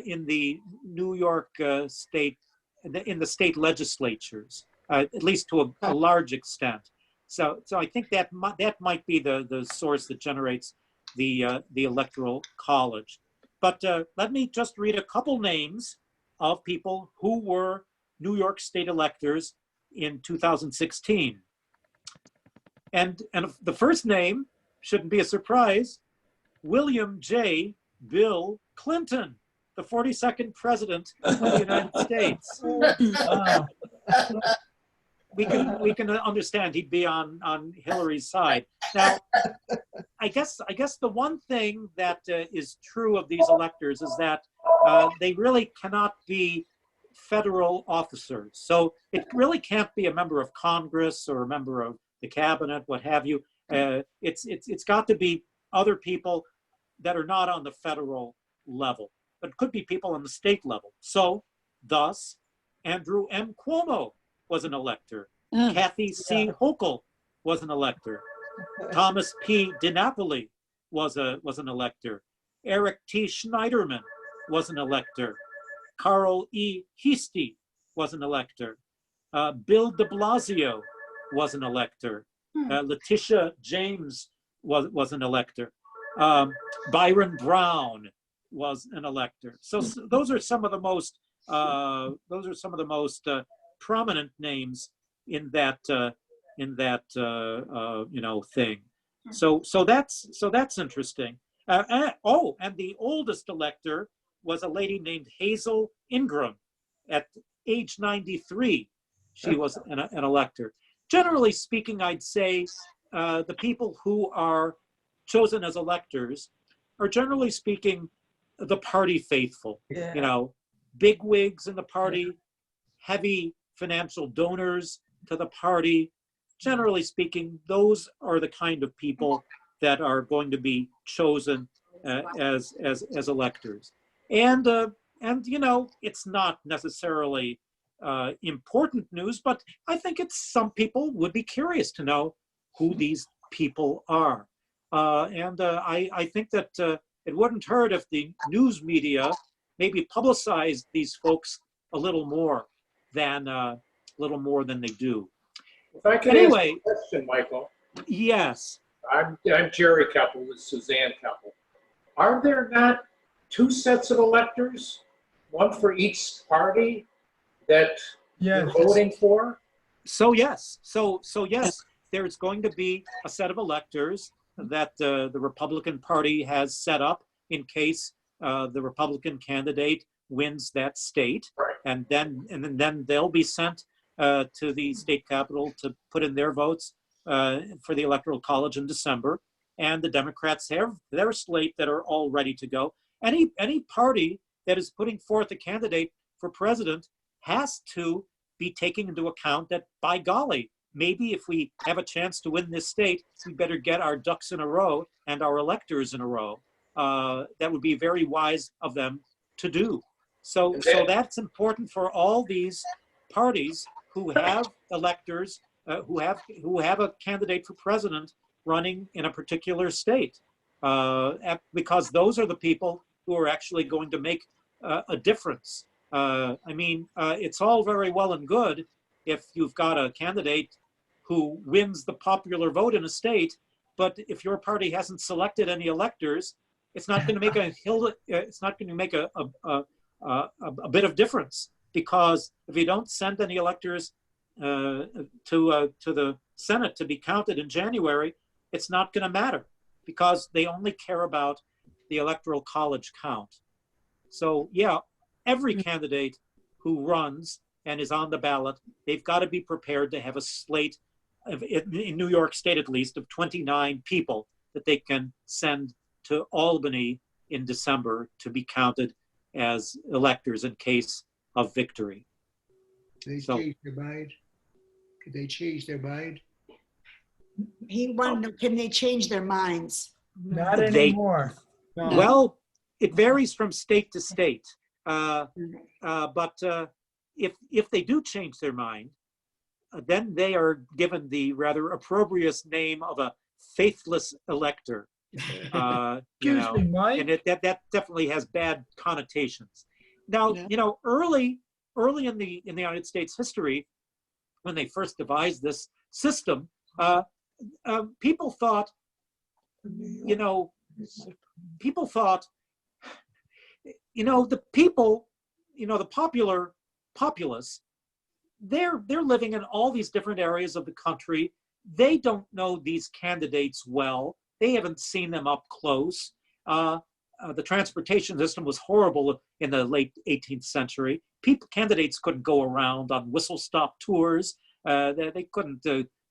in the New York state, in the state legislatures, at least to a large extent. So I think that might be the source that generates the Electoral College. But let me just read a couple names of people who were New York state electors in 2016. And the first name shouldn't be a surprise: William J. Bill Clinton, the 42nd president of the United States. we can understand he'd be on Hillary's side. Now, I guess the one thing that is true of these electors is that they really cannot be federal officers. So it really can't be a member of Congress or a member of the cabinet, what have you. It's got to be other people that are not on the federal level, but it could be people on the state level. So, thus, Andrew M. Cuomo was an elector. Kathy C. Hochul was an elector. Thomas P. DiNapoli was an elector. Eric T. Schneiderman was an elector. Carl E. Heastie was an elector. Bill de Blasio was an elector. Letitia James was an elector. Byron Brown was an elector. So those are some of the most prominent names in that thing. So that's interesting. And the oldest elector was a lady named Hazel Ingram. At age 93, she was an elector. Generally speaking, I'd say the people who are chosen as electors are, generally speaking, the party faithful. Yeah. Big wigs in the party, heavy financial donors to the party. Generally speaking, those are the kind of people that are going to be chosen as electors. And it's not necessarily important news, but I think some people would be curious to know who these people are. I think that it wouldn't hurt if the news media maybe publicized these folks a little more than they do. If I could Anyway, ask a question, Michael. Yes. I'm Jerry Keppel with Suzanne Keppel. Are there not two sets of electors, one for each party that you're voting for? So yes, there's going to be a set of electors that the Republican Party has set up in case the Republican candidate wins that state, Right. and then they'll be sent to the state capitol to put in their votes for the Electoral College in December. And the Democrats have their slate that are all ready to go. Any party that is putting forth a candidate for president has to be taking into account that, by golly, maybe if we have a chance to win this state, we better get our ducks in a row and our electors in a row. That would be very wise of them to do. So that's important for all these parties who have electors, who have a candidate for president running in a particular state, because those are the people who are actually going to make a difference. It's all very well and good if you've got a candidate who wins the popular vote in a state, but if your party hasn't selected any electors, it's not going to make a bit of difference, because if you don't send any electors to the Senate to be counted in January, it's not going to matter, because they only care about the Electoral College count. So yeah, every candidate who runs and is on the ballot, they've got to be prepared to have a slate in New York State, at least, of 29 people that they can send to Albany in December to be counted as electors in case of victory. They change their mind? Could they change their mind? He wanted, can they change their minds? Not anymore. No. Well, it varies from state to state. But if they do change their mind, then they are given the rather opprobrious name of a faithless elector. Excuse me, Mike. And that definitely has bad connotations. Now, early in the United States history, when they first devised this system, people thought, the people, the populace, they're living in all these different areas of the country. They don't know these candidates well. They haven't seen them up close. The transportation system was horrible in the late 18th century. Candidates couldn't go around on whistle-stop tours. They couldn't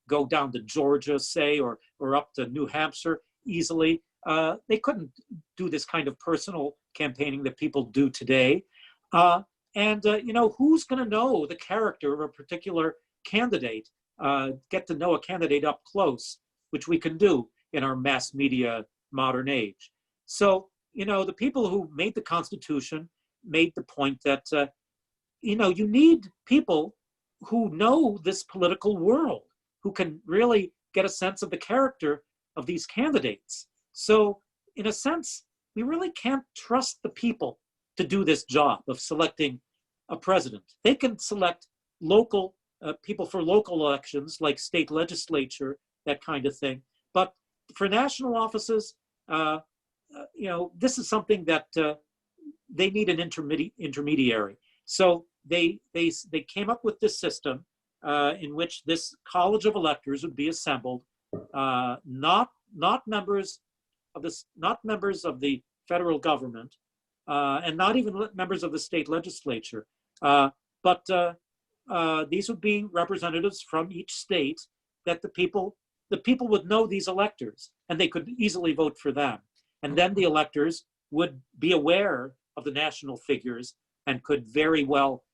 go down to Georgia, say, or up to New Hampshire easily. They couldn't do this kind of personal campaigning that people do today. Who's going to know the character of a particular candidate, get to know a candidate up close, which we can do in our mass media modern age. So, the people who made the Constitution made the point that, you need people who know this political world, who can really get a sense of the character of these candidates. So, in a sense, we really can't trust the people to do this job of selecting a president. They can select local people for local elections, like state legislature, that kind of thing. But for national offices, this is something that they need an intermediary. So they came up with this system in which this college of electors would be assembled, not members of the federal government, and not even members of the state legislature, but these would be representatives from each state that the people would know these electors, and they could easily vote for them. And then the electors would be aware of the national figures and could very well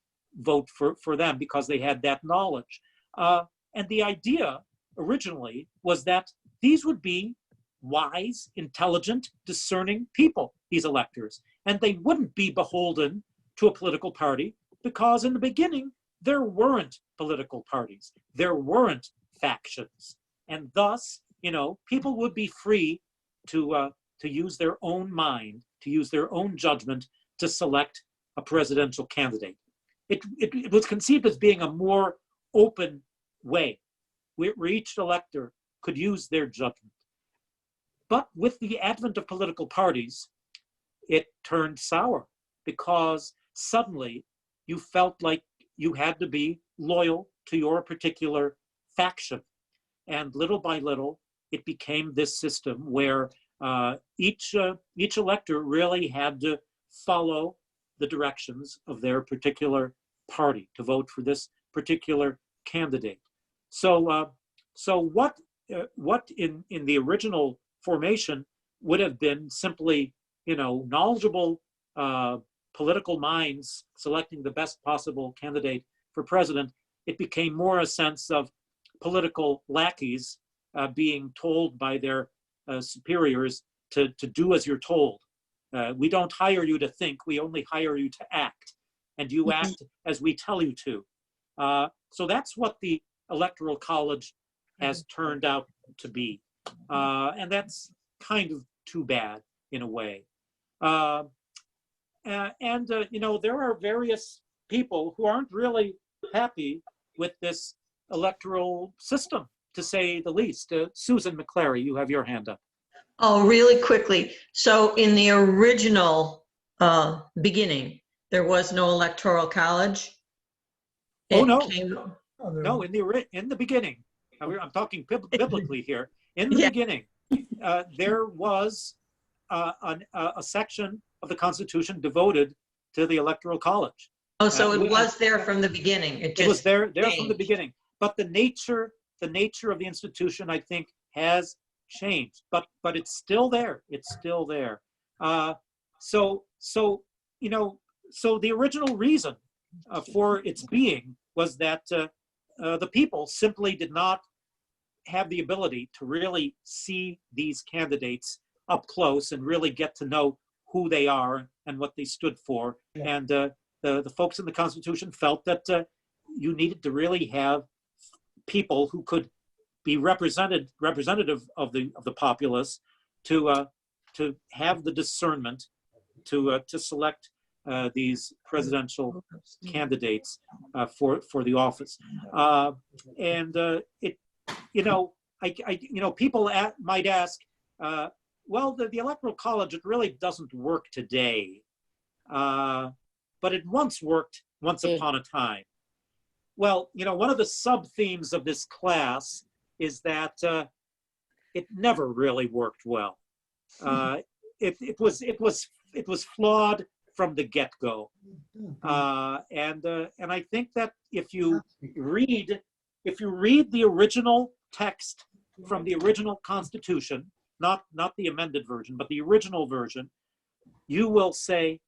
vote for them because they had that knowledge. And the idea originally was that these would be wise, intelligent, discerning people, these electors, and they wouldn't be beholden to a political party, because in the beginning, there weren't political parties, there weren't factions. And thus, people would be free to use their own mind, to use their own judgment to select a presidential candidate. It was conceived as being a more open way where each elector could use their judgment. But with the advent of political parties, it turned sour, because suddenly you felt like you had to be loyal to your particular faction. And little by little, it became this system where each elector really had to follow the directions of their particular party to vote for this particular candidate. So what in the original formation would have been simply, knowledgeable political minds selecting the best possible candidate for president, it became more a sense of political lackeys being told by their superiors to do as you're told. We don't hire you to think, we only hire you to act, and you act as we tell you to. So that's what the Electoral College has turned out to be. And that's kind of too bad in a way. There are various people who aren't really happy with this electoral system, to say the least. Susan McClary, you have your hand up. Oh, really quickly. So in the original beginning, there was no Electoral College? Oh, no. No, in the beginning. I'm talking biblically here. In the beginning, there was a section of the Constitution devoted to the Electoral College. Oh, so it was there from the beginning. It was there changed. From the beginning. But the nature of the institution, I think, has changed. But it's still there. It's still there. So the original reason for its being was that the people simply did not have the ability to really see these candidates up close and really get to know who they are and what they stood for. Yeah. And the folks in the Constitution felt that you needed to really have people who could be representative of the populace to have the discernment to select these presidential candidates for the office. People might ask, well, the Electoral College, it really doesn't work today, but it once worked once upon a time. Well, one of the sub-themes of this class is that it never really worked well. It was flawed from the get-go, and I think that if you read if you read the original text from the original Constitution, not the amended version, but the original version, you will say,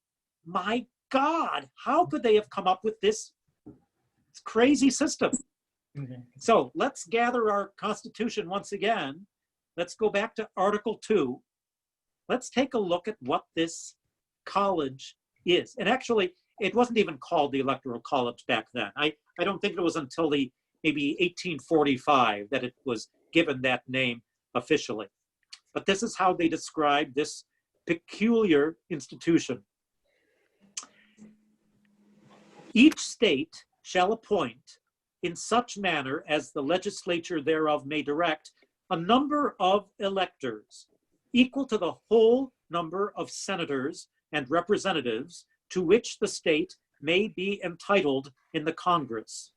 my God, how could they have come up with this crazy system? So let's gather our Constitution once again. Let's go back to Article 2. Let's take a look at what this college is. And actually, it wasn't even called the Electoral College back then. I don't think it was until maybe 1845 that it was given that name officially. But this is how they describe this peculiar institution. Each state shall appoint, in such manner as the legislature thereof may direct, a number of electors equal to the whole number of senators and representatives to which the state may be entitled in the Congress.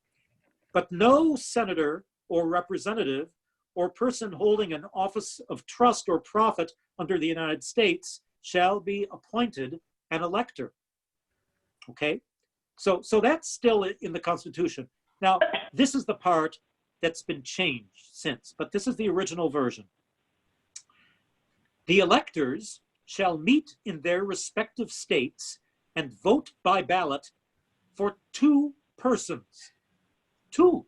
But no senator or representative or person holding an office of trust or profit under the United States shall be appointed an elector. Okay, so that's still in the Constitution. Now, this is the part that's been changed since, but this is the original version. The electors shall meet in their respective states and vote by ballot for 2 persons, 2,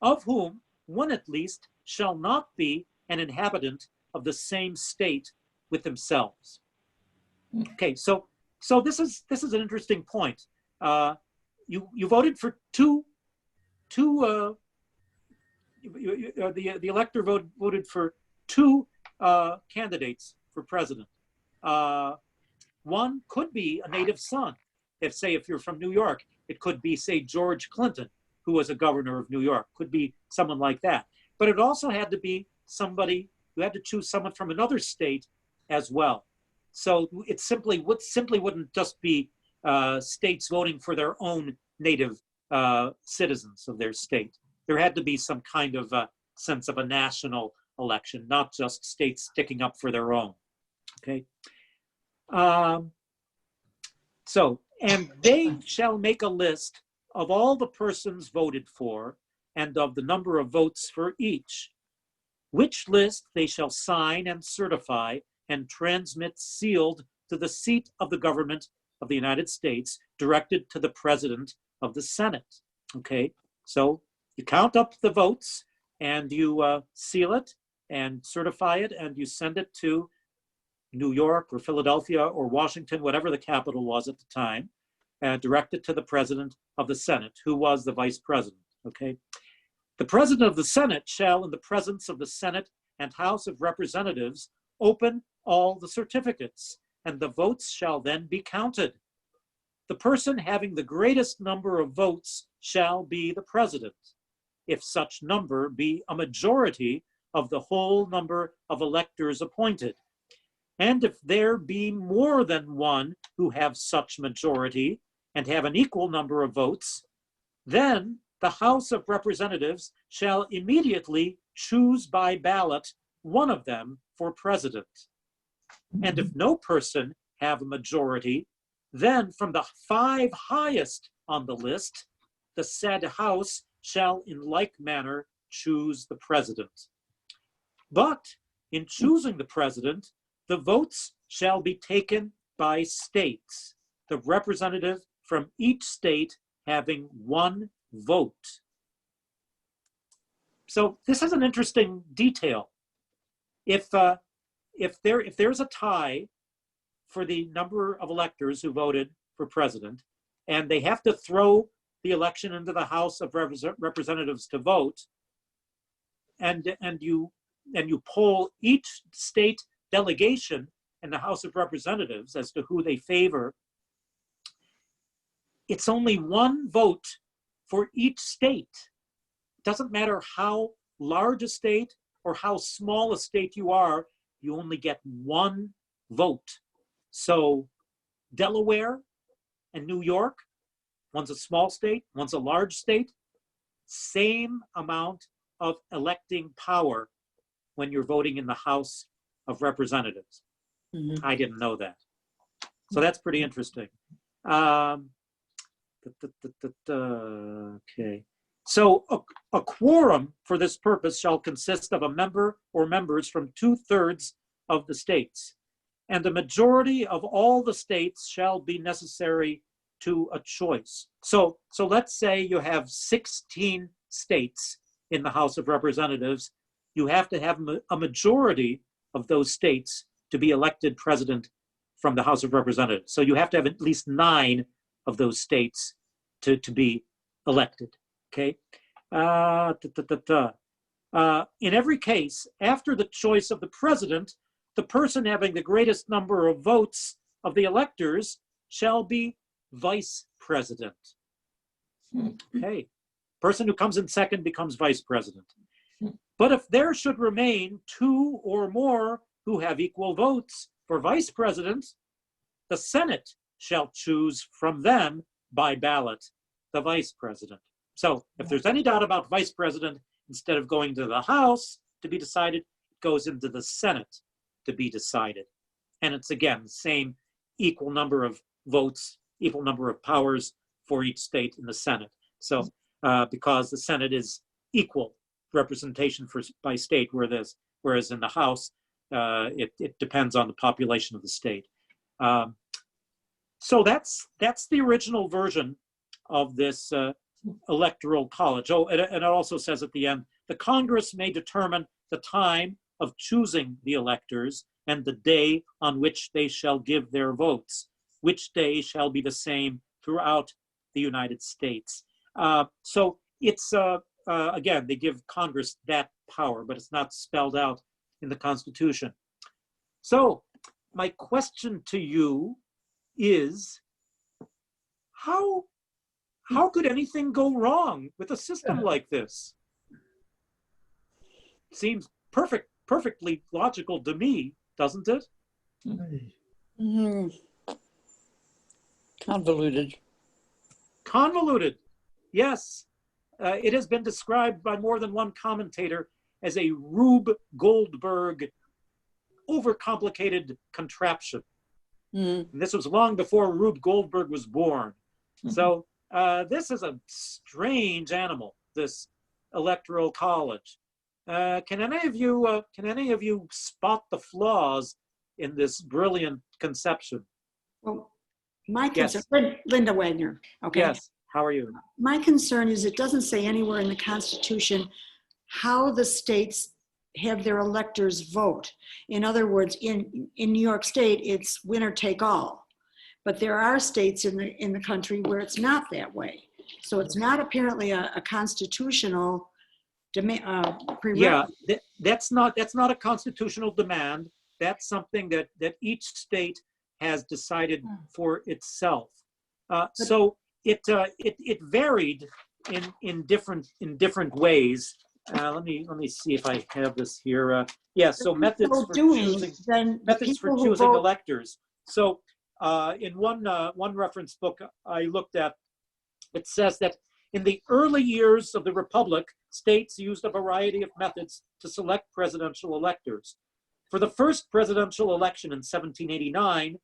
of whom one at least shall not be an inhabitant of the same state with themselves. Okay, so this is an interesting point. You voted for two. The elector voted for 2 candidates for president. One could be a native son. If you're from New York, it could be, say, George Clinton, who was a governor of New York. Could be someone like that. But it also had to be somebody, you had to choose someone from another state as well. So it simply wouldn't just be states voting for their own native citizens of their state. There had to be some kind of sense of a national election, not just states sticking up for their own. Okay. And they shall make a list of all the persons voted for and of the number of votes for each, which list they shall sign and certify and transmit sealed to the seat of the government of the United States, directed to the President of the Senate. Okay, so you count up the votes and you seal it and certify it and you send it to New York or Philadelphia or Washington, whatever the capital was at the time, and direct it to the President of the Senate, who was the Vice President. Okay, the President of the Senate shall, in the presence of the Senate and House of Representatives, open all the certificates, and the votes shall then be counted. The person having the greatest number of votes shall be the president, if such number be a majority of the whole number of electors appointed. And if there be more than one who have such majority and have an equal number of votes, then the House of Representatives shall immediately choose by ballot one of them for president. And if no person have a majority, then from the 5 highest on the list, the said House shall in like manner choose the president. But in choosing the president, the votes shall be taken by states, the representative from each state having 1 vote. So this is an interesting detail. If there's a tie for the number of electors who voted for president, and they have to throw the election into the House of Representatives to vote, and you poll each state delegation in the House of Representatives as to who they favor, it's only 1 vote for each state. It doesn't matter how large a state or how small a state you are, you only get 1 vote. So Delaware and New York, one's a small state, one's a large state, same amount of electing power when you're voting in the House of Representatives. Mm-hmm. I didn't know that. So that's pretty interesting. Okay. So a quorum for this purpose shall consist of a member or members from 2/3 of the states, and a majority of all the states shall be necessary to a choice. So let's say you have 16 states in the House of Representatives. You have to have a majority of those states to be elected president from the House of Representatives. So you have to have at least 9 of those states to be elected, okay? In every case, after the choice of the president, the person having the greatest number of votes of the electors shall be vice president. Okay, person who comes in second becomes vice president. But if there should remain 2 or more who have equal votes for vice president, the Senate shall choose from them by ballot the vice president. So if there's any doubt about vice president, instead of going to the House to be decided, it goes into the Senate to be decided. And it's, again, the same equal number of votes, equal number of powers for each state in the Senate. So because the Senate is equal representation by state, whereas in the House, it depends on the population of the state. So that's the original version of this Electoral College. Oh, and it also says at the end, the Congress may determine the time of choosing the electors and the day on which they shall give their votes, which day shall be the same throughout the United States. So it's, again, they give Congress that power, but it's not spelled out in the Constitution. So my question to you is, how could anything go wrong with a system like this? Seems perfectly logical to me, doesn't it? Mm-hmm. Convoluted. Convoluted, yes. It has been described by more than one commentator as a Rube Goldberg overcomplicated contraption. And this was long before Rube Goldberg was born. So this is a strange animal, this Electoral College. Can any of you spot the flaws in this brilliant conception? Well, my Yes. concern, Linda Wagner, okay? Yes, how are you? My concern is it doesn't say anywhere in the Constitution how the states have their electors vote. In other words, in New York State, it's winner take all. But there are states in the country where it's not that way. So it's not apparently a constitutional Yeah, that's not a constitutional demand. That's something that each state has decided for itself. So it varied in different ways. Let me see if I have this here. Yeah, so methods for choosing electors. So in one reference book I looked at, it says that in the early years of the Republic, states used a variety of methods to select presidential electors. For the first presidential election in 1789,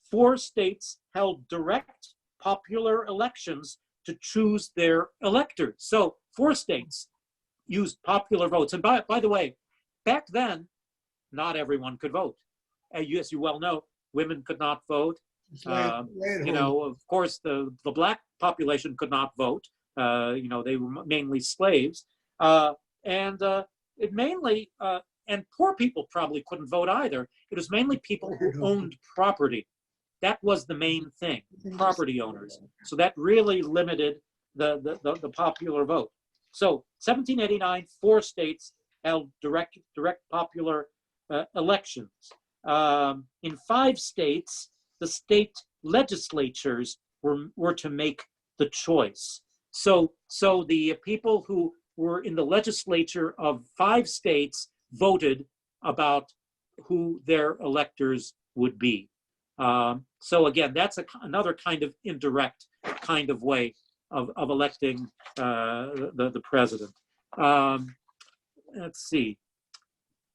4 states held direct popular elections to choose their electors. So 4 states used popular votes. And by the way, back then, not everyone could vote. As you well know, women could not vote. You know, of course, the black population could not vote. You know, they were mainly slaves. And poor people probably couldn't vote either. It was mainly people who owned property. That was the main thing, property owners. So that really limited the popular vote. So 1789, 4 states held direct popular elections. In 5 states, the state legislatures were to make the choice. So the people who were in the legislature of 5 states voted about who their electors would be. So again, that's another kind of indirect kind of way of electing the president. Let's see.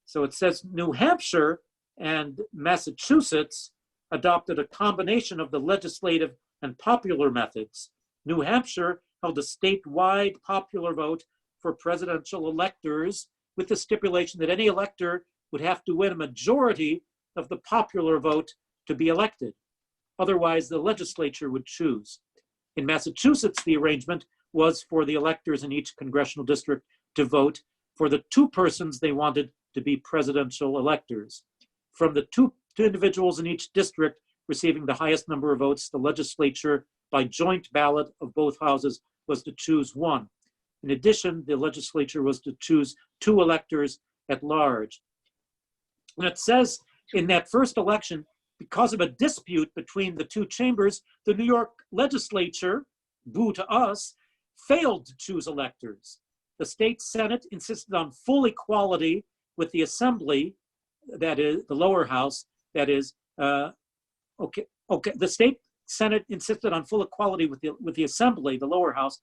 So it says New Hampshire and Massachusetts adopted a combination of the legislative and popular methods. New Hampshire held a statewide popular vote for presidential electors with the stipulation that any elector would have to win a majority of the popular vote to be elected. Otherwise, the legislature would choose. In Massachusetts, the arrangement was for the electors in each congressional district to vote for the two persons they wanted to be presidential electors. From the two individuals in each district receiving the highest number of votes, the legislature, by joint ballot of both houses, was to choose one. In addition, the legislature was to choose two electors at large. And it says in that first election, because of a dispute between the two chambers, the New York legislature, boo to us, failed to choose electors. The state Senate insisted on full equality with the Assembly, that is the lower house, that is, the state Senate insisted on full equality with the Assembly, the lower house,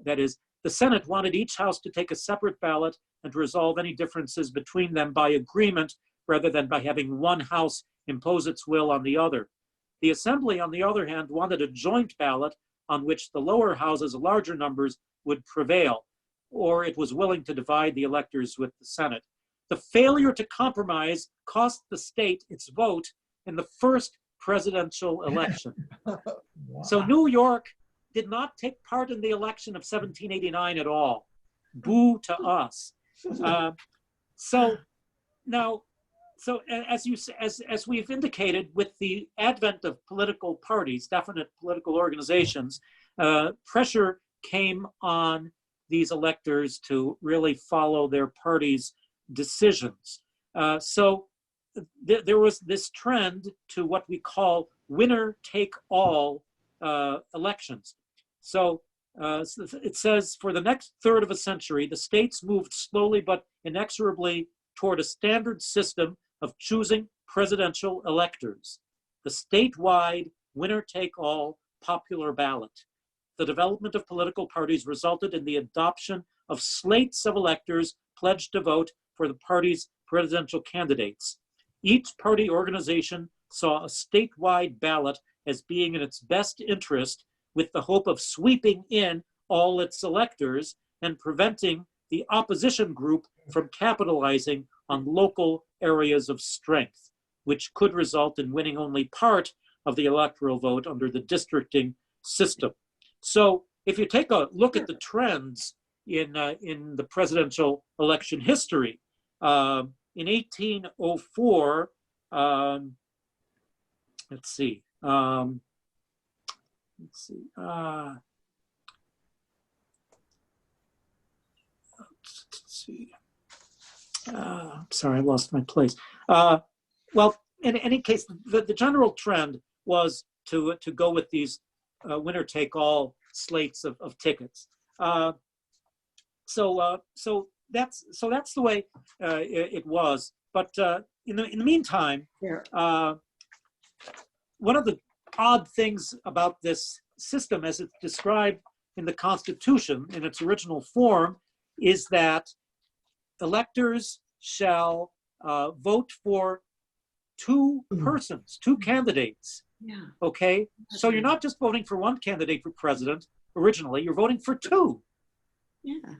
that is, the Senate wanted each house to take a separate ballot and to resolve any differences between them by agreement rather than by having one house impose its will on the other. The Assembly, on the other hand, wanted a joint ballot on which the lower house's larger numbers would prevail, or it was willing to divide the electors with the Senate. The failure to compromise cost the state its vote in the first presidential election. Wow. So New York did not take part in the election of 1789 at all. Boo to us. So as we've indicated, with the advent of political parties, definite political organizations, pressure came on these electors to really follow their party's decisions. There was this trend to what we call winner-take-all elections. So it says, for the next third of a century, the states moved slowly but inexorably toward a standard system of choosing presidential electors, the statewide winner-take-all popular ballot. The development of political parties resulted in the adoption of slates of electors pledged to vote for the party's presidential candidates. Each party organization saw a statewide ballot as being in its best interest, with the hope of sweeping in all its electors and preventing the opposition group from capitalizing on local areas of strength, which could result in winning only part of the electoral vote under the districting system. So if you take a look at the trends in the presidential election history, in 1804, let's see. Sorry, I lost my place. Well, in any case, the general trend was to go with these winner-take-all slates of tickets. So that's the way it was. But in the meantime, one of the odd things about this system, as it's described in the Constitution in its original form, is that electors shall vote for two persons, two candidates. Yeah. Okay, so you're not just voting for one candidate for president originally, you're voting for two. Yeah.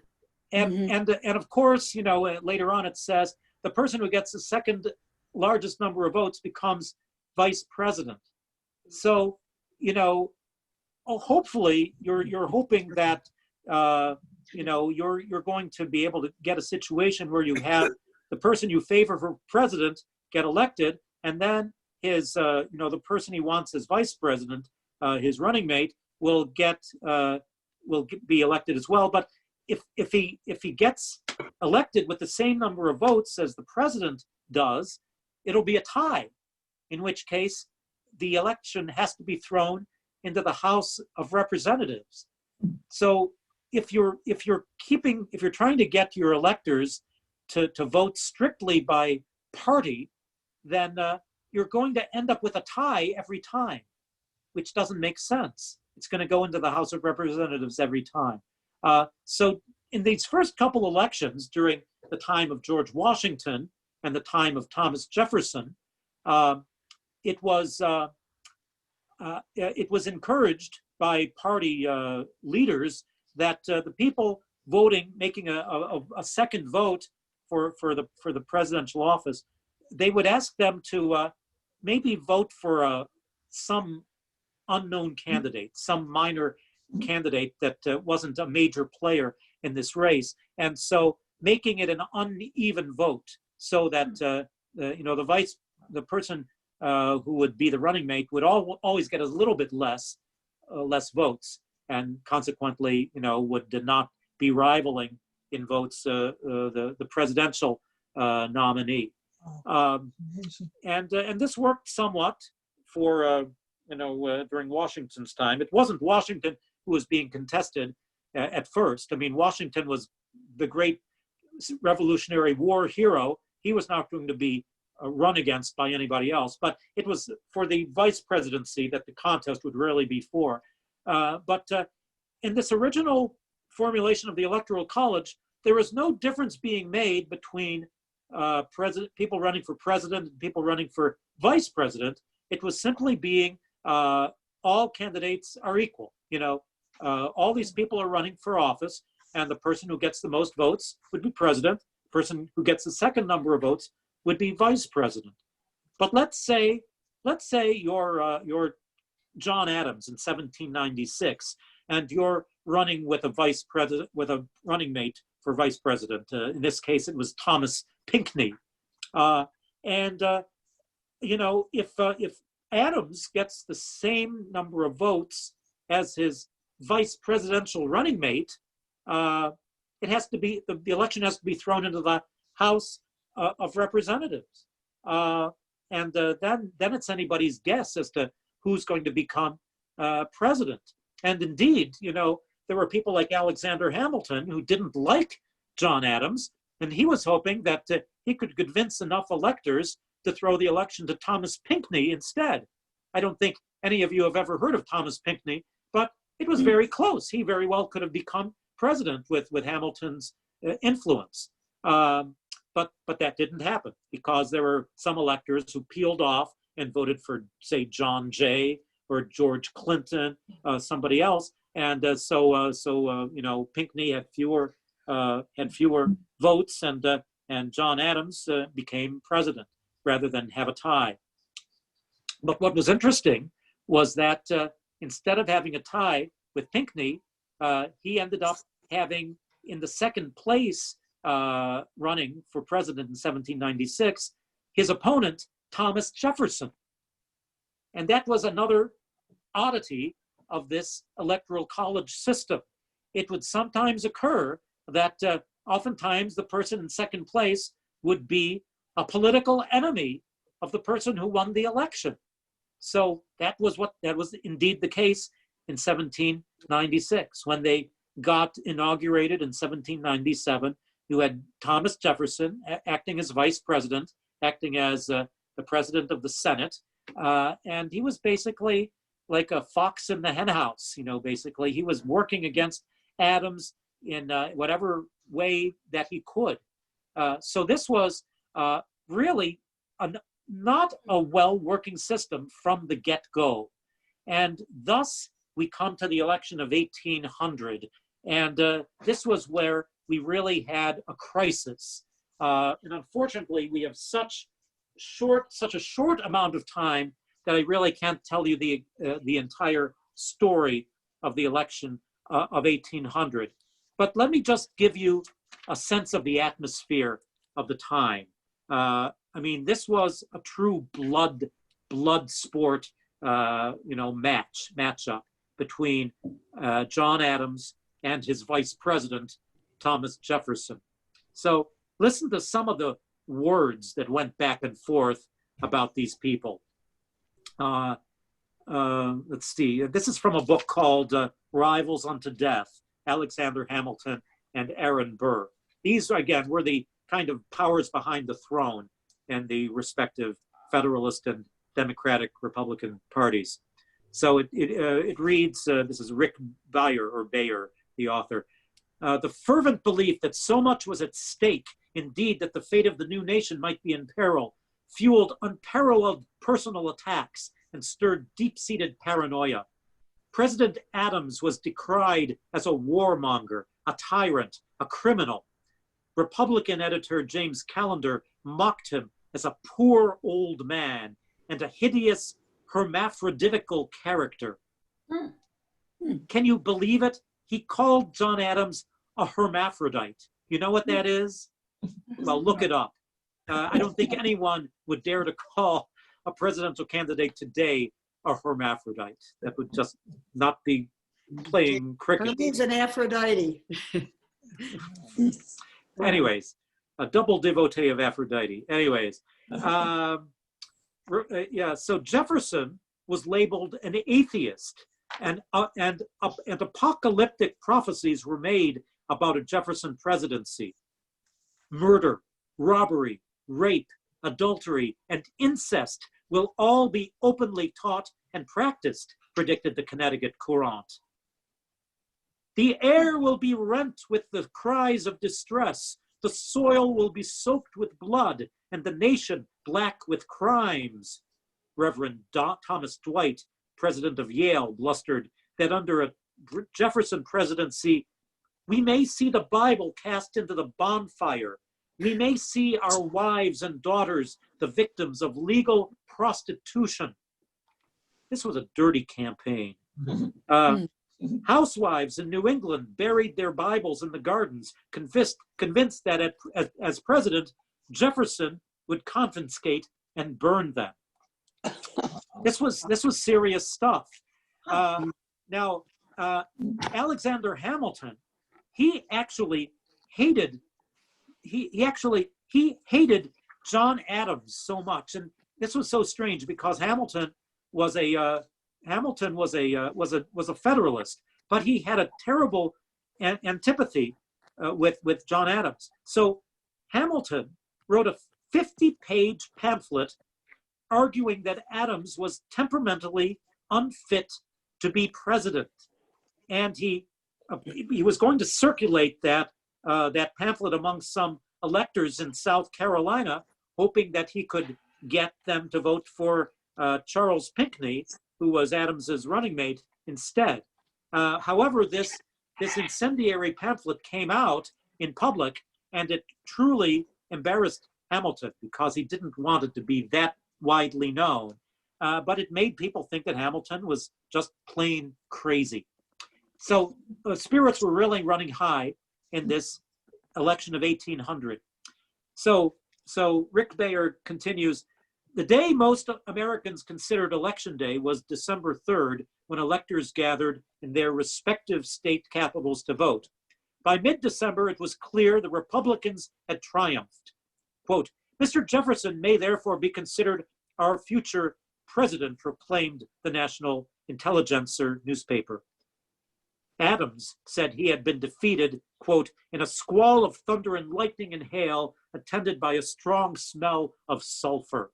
And of course, you know, later on it says the person who gets the second largest number of votes becomes vice president. So, you know, hopefully you're hoping that you know, you're going to be able to get a situation where you have the person you favor for president get elected, and then his you know, the person he wants as vice president, his running mate, will be elected as well. But if he gets elected with the same number of votes as the president does, it'll be a tie, in which case the election has to be thrown into the House of Representatives. So if you're trying to get your electors to vote strictly by party, then you're going to end up with a tie every time, which doesn't make sense. It's going to go into the House of Representatives every time. So in these first couple elections during the time of George Washington and the time of Thomas Jefferson, it was encouraged by party leaders that the people voting, making a second vote for the presidential office, they would ask them to maybe vote for some unknown candidate, some minor candidate that wasn't a major player in this race, and so making it an uneven vote, so that the person who would be the running mate would always get a little bit less votes, and consequently, would not be rivaling in votes the presidential nominee. And this worked somewhat for during Washington's time. It wasn't Washington who was being contested at first. I mean, Washington was the great Revolutionary War hero. He was not going to be run against by anybody else, but it was for the vice presidency that the contest would really be for. But in this original formulation of the Electoral College, there was no difference being made between people running for president and people running for vice president. It was simply being all candidates are equal. All these people are running for office, and the person who gets the most votes would be president. The person who gets the second number of votes would be vice president. But let's say you're John Adams in 1796, and you're running with a vice president, with a running mate for vice president. In this case, it was Thomas Pinckney. If Adams gets the same number of votes as his vice presidential running mate, it has to be the election has to be thrown into the House of Representatives, and then it's anybody's guess as to who's going to become president. And indeed, there were people like Alexander Hamilton who didn't like John Adams, and he was hoping that he could convince enough electors to throw the election to Thomas Pinckney instead. I don't think any of you have ever heard of Thomas Pinckney, but it was very close. He very well could have become president with Hamilton's influence. But that didn't happen because there were some electors who peeled off and voted for, say, John Jay or George Clinton, somebody else, and so Pinckney had fewer votes, and John Adams became president rather than have a tie. But what was interesting was that instead of having a tie with Pinckney, he ended up having in the second place running for president in 1796, his opponent, Thomas Jefferson. And that was another oddity of this Electoral College system. It would sometimes occur that oftentimes the person in second place would be a political enemy of the person who won the election. So that was indeed the case in 1796 when they got inaugurated in 1797. You had Thomas Jefferson acting as vice president, acting as the president of the Senate, and he was basically like a fox in the henhouse. Basically he was working against Adams in whatever way that he could. So this was really not a well-working system from the get-go. And thus, we come to the election of 1800. And this was where we really had a crisis. And unfortunately, we have such a short amount of time that I really can't tell you the entire story of the election of 1800. But let me just give you a sense of the atmosphere of the time. I mean, this was a true blood sport, matchup between John Adams and his vice president, Thomas Jefferson. So listen to some of the words that went back and forth about these people. Let's see. This is from a book called Rivals Unto Death, Alexander Hamilton and Aaron Burr. These, again, were the kind of powers behind the throne and the respective Federalist and Democratic Republican parties. So it reads, this is Rick Bayer, the author. The fervent belief that so much was at stake, indeed that the fate of the new nation might be in peril, fueled unparalleled personal attacks and stirred deep-seated paranoia. President Adams was decried as a warmonger, a tyrant, a criminal. Republican editor James Callender mocked him as a poor old man and a hideous hermaphroditical character. Can you believe it? He called John Adams a hermaphrodite. You know what that is? Well, look it up. I don't think anyone would dare to call a presidential candidate today a hermaphrodite. That would just not be playing cricket. Hermes and Aphrodite. Anyways, a double devotee of Aphrodite. Anyways, yeah. So Jefferson was labeled an atheist, and apocalyptic prophecies were made about a Jefferson presidency. Murder, robbery, rape, adultery, and incest will all be openly taught and practiced, predicted the Connecticut Courant. The air will be rent with the cries of distress. The soil will be soaked with blood, and the nation black with crimes. Reverend Thomas Dwight, president of Yale, blustered that under a Jefferson presidency, we may see the Bible cast into the bonfire. We may see our wives and daughters the victims of legal prostitution. This was a dirty campaign. Housewives in New England buried their Bibles in the gardens, convinced that as president, Jefferson would confiscate and burn them. This was serious stuff. Now, Alexander Hamilton, he actually hated John Adams so much, and this was so strange because Hamilton was a Federalist, but he had a terrible antipathy with John Adams. So Hamilton wrote a 50-page pamphlet arguing that Adams was temperamentally unfit to be president, and he was going to circulate that pamphlet among some electors in South Carolina, hoping that he could get them to vote for Charles Pinckney, who was Adams's running mate, instead. However, this incendiary pamphlet came out in public, and it truly embarrassed Hamilton because he didn't want it to be that widely known. But it made people think that Hamilton was just plain crazy. So spirits were really running high in this election of 1800. So Rick Bayer continues, the day most Americans considered Election Day was December 3rd, when electors gathered in their respective state capitals to vote. By mid-December, it was clear the Republicans had triumphed. Quote, Mr. Jefferson may therefore be considered our future president, proclaimed the National Intelligencer newspaper. Adams said he had been defeated, quote, in a squall of thunder and lightning and hail, attended by a strong smell of sulfur.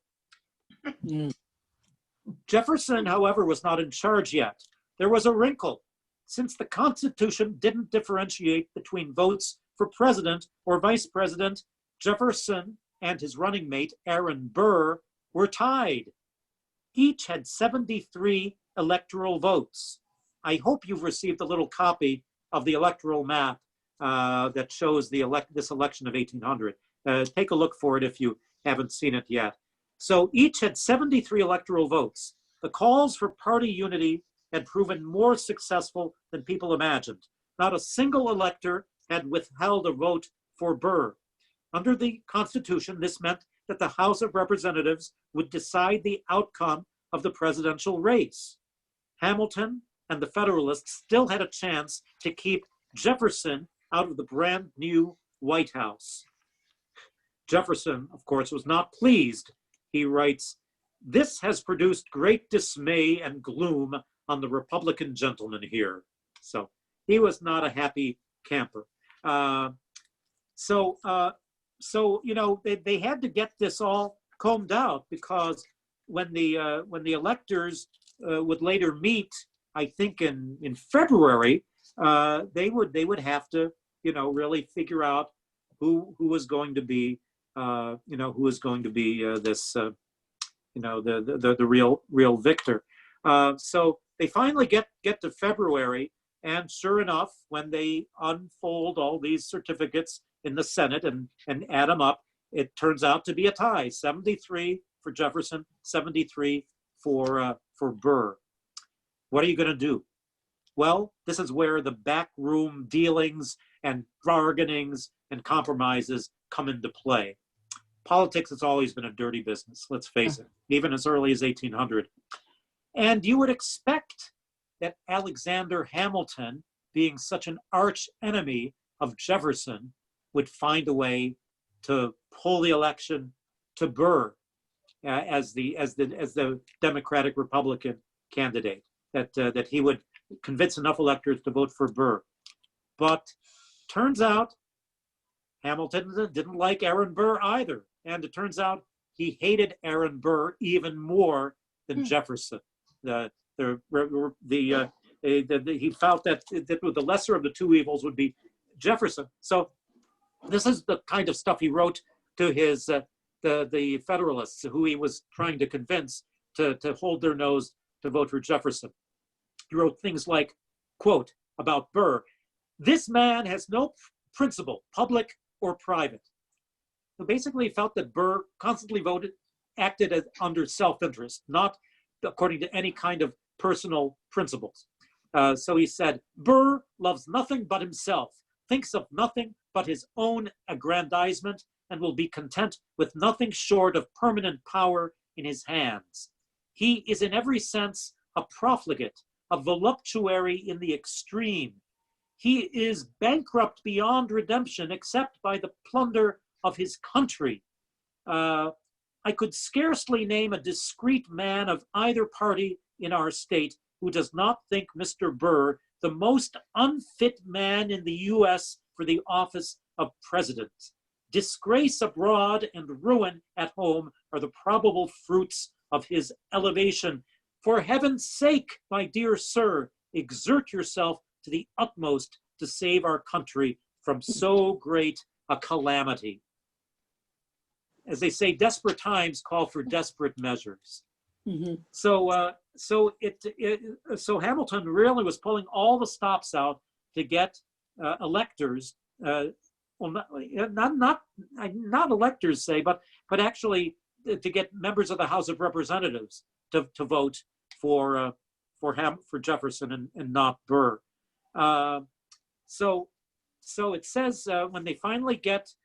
Jefferson, however, was not in charge yet. There was a wrinkle. Since the Constitution didn't differentiate between votes for president or vice president, Jefferson and his running mate, Aaron Burr, were tied. Each had 73 electoral votes. I hope you've received a little copy of the electoral map that shows this election of 1800. Take a look for it if you haven't seen it yet. So each had 73 electoral votes. The calls for party unity had proven more successful than people imagined. Not a single elector had withheld a vote for Burr. Under the Constitution, this meant that the House of Representatives would decide the outcome of the presidential race. Hamilton and the Federalists still had a chance to keep Jefferson out of the brand new White House. Jefferson, of course, was not pleased. He writes, this has produced great dismay and gloom on the Republican gentlemen here. So he was not a happy camper. So you know, they had to get this all combed out, because when the electors would later meet, I think in February, they would have to, you know, really figure out who was going to be, you know, who was going to be this, you know, the real victor. So they finally get to February, and sure enough, when they unfold all these certificates in the Senate and add them up, it turns out to be a tie, 73 for Jefferson, 73 for Burr. What are you going to do? Well, this is where the backroom dealings and bargainings and compromises come into play. Politics has always been a dirty business, let's face it, even as early as 1800. And you would expect that Alexander Hamilton, being such an arch enemy of Jefferson, would find a way to pull the election to Burr as the Democratic Republican candidate, that he would convince enough electors to vote for Burr. But turns out Hamilton didn't like Aaron Burr either. And it turns out he hated Aaron Burr even more than Jefferson. He felt that the lesser of the two evils would be Jefferson. So this is the kind of stuff he wrote to his the Federalists, who he was trying to convince to hold their nose to vote for Jefferson. He wrote things like, quote, about Burr, "This man has no principle, public or private." So basically, he felt that Burr constantly acted as under self-interest, not according to any kind of personal principles. So he said, "Burr loves nothing but himself, thinks of nothing but his own aggrandizement, and will be content with nothing short of permanent power in his hands. He is in every sense a profligate, a voluptuary in the extreme. He is bankrupt beyond redemption, except by the plunder of his country. I could scarcely name a discreet man of either party in our state who does not think Mr. Burr the most unfit man in the U.S. for the office of president. Disgrace abroad and ruin at home are the probable fruits of his elevation. For heaven's sake, my dear sir, exert yourself to the utmost to save our country from so great a calamity." As they say, desperate times call for desperate measures. Mm-hmm. So Hamilton really was pulling all the stops out to get electors, not electors, say, but actually to get members of the House of Representatives to vote for Jefferson and not Burr. So it says when they finally get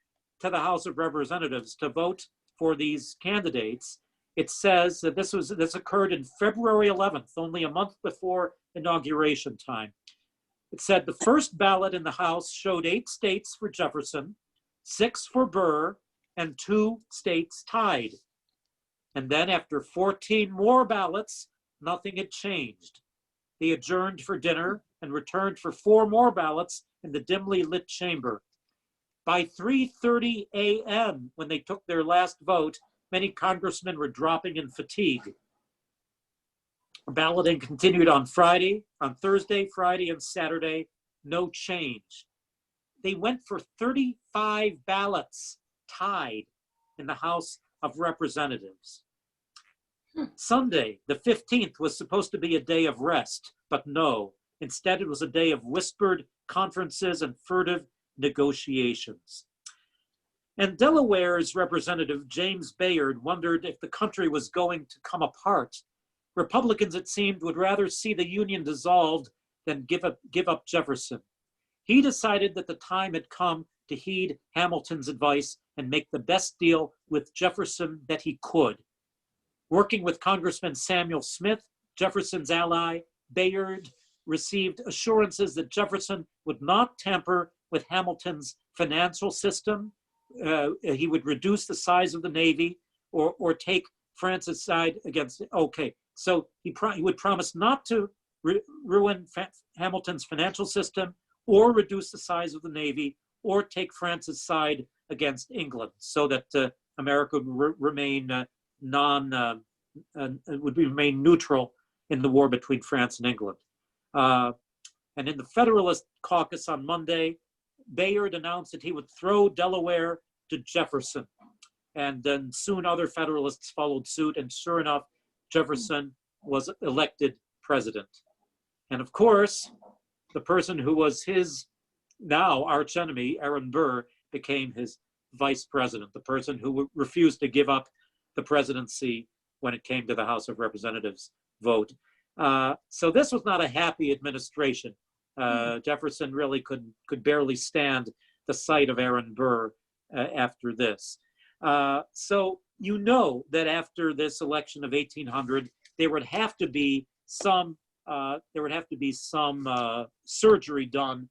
to the House of Representatives to vote for these candidates, it says that this occurred in February 11th, only a month before inauguration time. It said the first ballot in the House showed 8 states for Jefferson, 6 for Burr, and 2 states tied. And then after 14 more ballots, nothing had changed. They adjourned for dinner and returned for 4 more ballots in the dimly lit chamber. By 3:30 a.m., when they took their last vote, many congressmen were dropping in fatigue. Balloting continued on Thursday, Friday, and Saturday. No change. They went for 35 ballots tied in the House of Representatives. Sunday, the 15th, was supposed to be a day of rest, but no. Instead, it was a day of whispered conferences and furtive negotiations. And Delaware's representative, James Bayard, wondered if the country was going to come apart. Republicans, it seemed, would rather see the Union dissolved than give up Jefferson. He decided that the time had come to heed Hamilton's advice and make the best deal with Jefferson that he could. Working with Congressman Samuel Smith, Jefferson's ally, Bayard received assurances that Jefferson would not tamper with Hamilton's financial system. He would reduce the size of the Navy or take France's side against, okay. So he would promise not to ruin Hamilton's financial system or reduce the size of the Navy or take France's side against England so that America would remain remain neutral in the war between France and England. And in the Federalist caucus on Monday, Bayard announced that he would throw Delaware to Jefferson. And then soon other Federalists followed suit. And sure enough, Jefferson was elected president. And of course, the person who was his now archenemy, Aaron Burr, became his vice president, the person who refused to give up the presidency when it came to the House of Representatives vote. So this was not a happy administration. Jefferson really could barely stand the sight of Aaron Burr after this. So you know that after this election of 1800, there would have to be some surgery done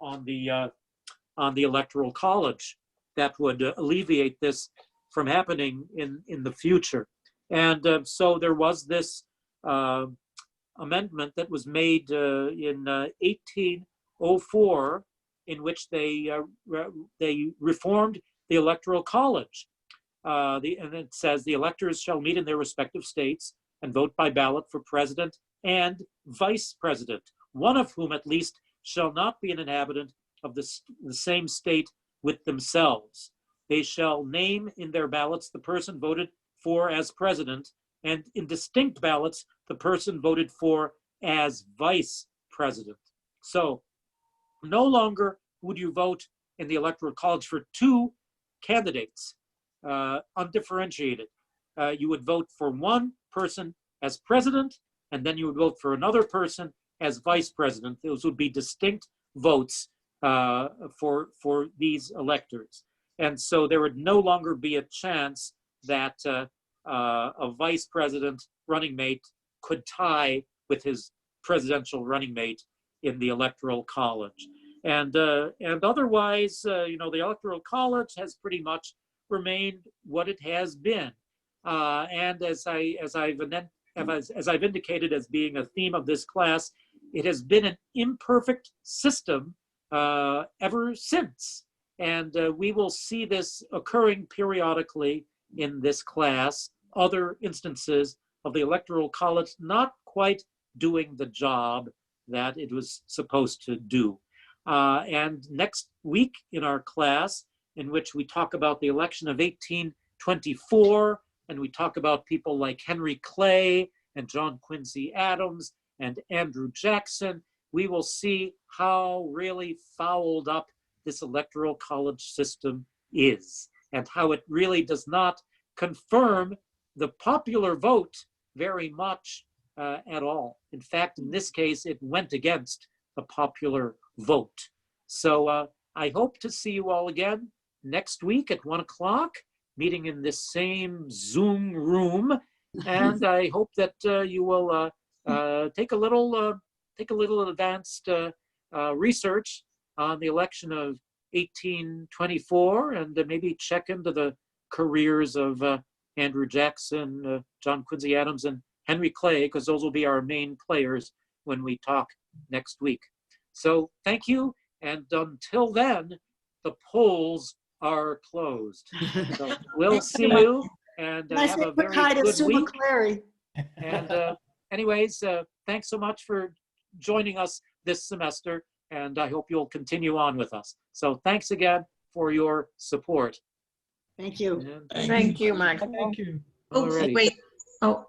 on the Electoral College that would alleviate this from happening in the future. And so there was this amendment that was made in 1804, in which they reformed the Electoral College. And it says the electors shall meet in their respective states and vote by ballot for president and vice president, one of whom at least shall not be an inhabitant of the same state with themselves. They shall name in their ballots the person voted for as president, and in distinct ballots, the person voted for as vice president. So no longer would you vote in the Electoral College for two candidates, undifferentiated. You would vote for one person as president, and then you would vote for another person as vice president. Those would be distinct votes for these electors. And so there would no longer be a chance that a vice president running mate could tie with his presidential running mate in the Electoral College. And otherwise, the Electoral College has pretty much remained what it has been. And as I've indicated as being a theme of this class, it has been an imperfect system ever since. And we will see this occurring periodically in this class, other instances of the Electoral College not quite doing the job that it was supposed to do. And next week in our class, in which we talk about the election of 1824, and we talk about people like Henry Clay and John Quincy Adams and Andrew Jackson, we will see how really fouled up this Electoral College system is, and how it really does not confirm the popular vote very much at all. In fact, in this case, it went against the popular vote. So I hope to see you all again next week at 1 o'clock, meeting in this same Zoom room. And I hope that you will take a little advanced research on the election of 1824, and maybe check into the careers of Andrew Jackson, John Quincy Adams, and Henry Clay, because those will be our main players when we talk next week. So thank you, and until then, the polls are closed. So we'll see you, and have a very good week. And anyways, thanks so much for joining us this semester, and I hope you'll continue on with us. So thanks again for your support. Thank you. Thank you, Michael. Thank you. Oh, wait. Oh,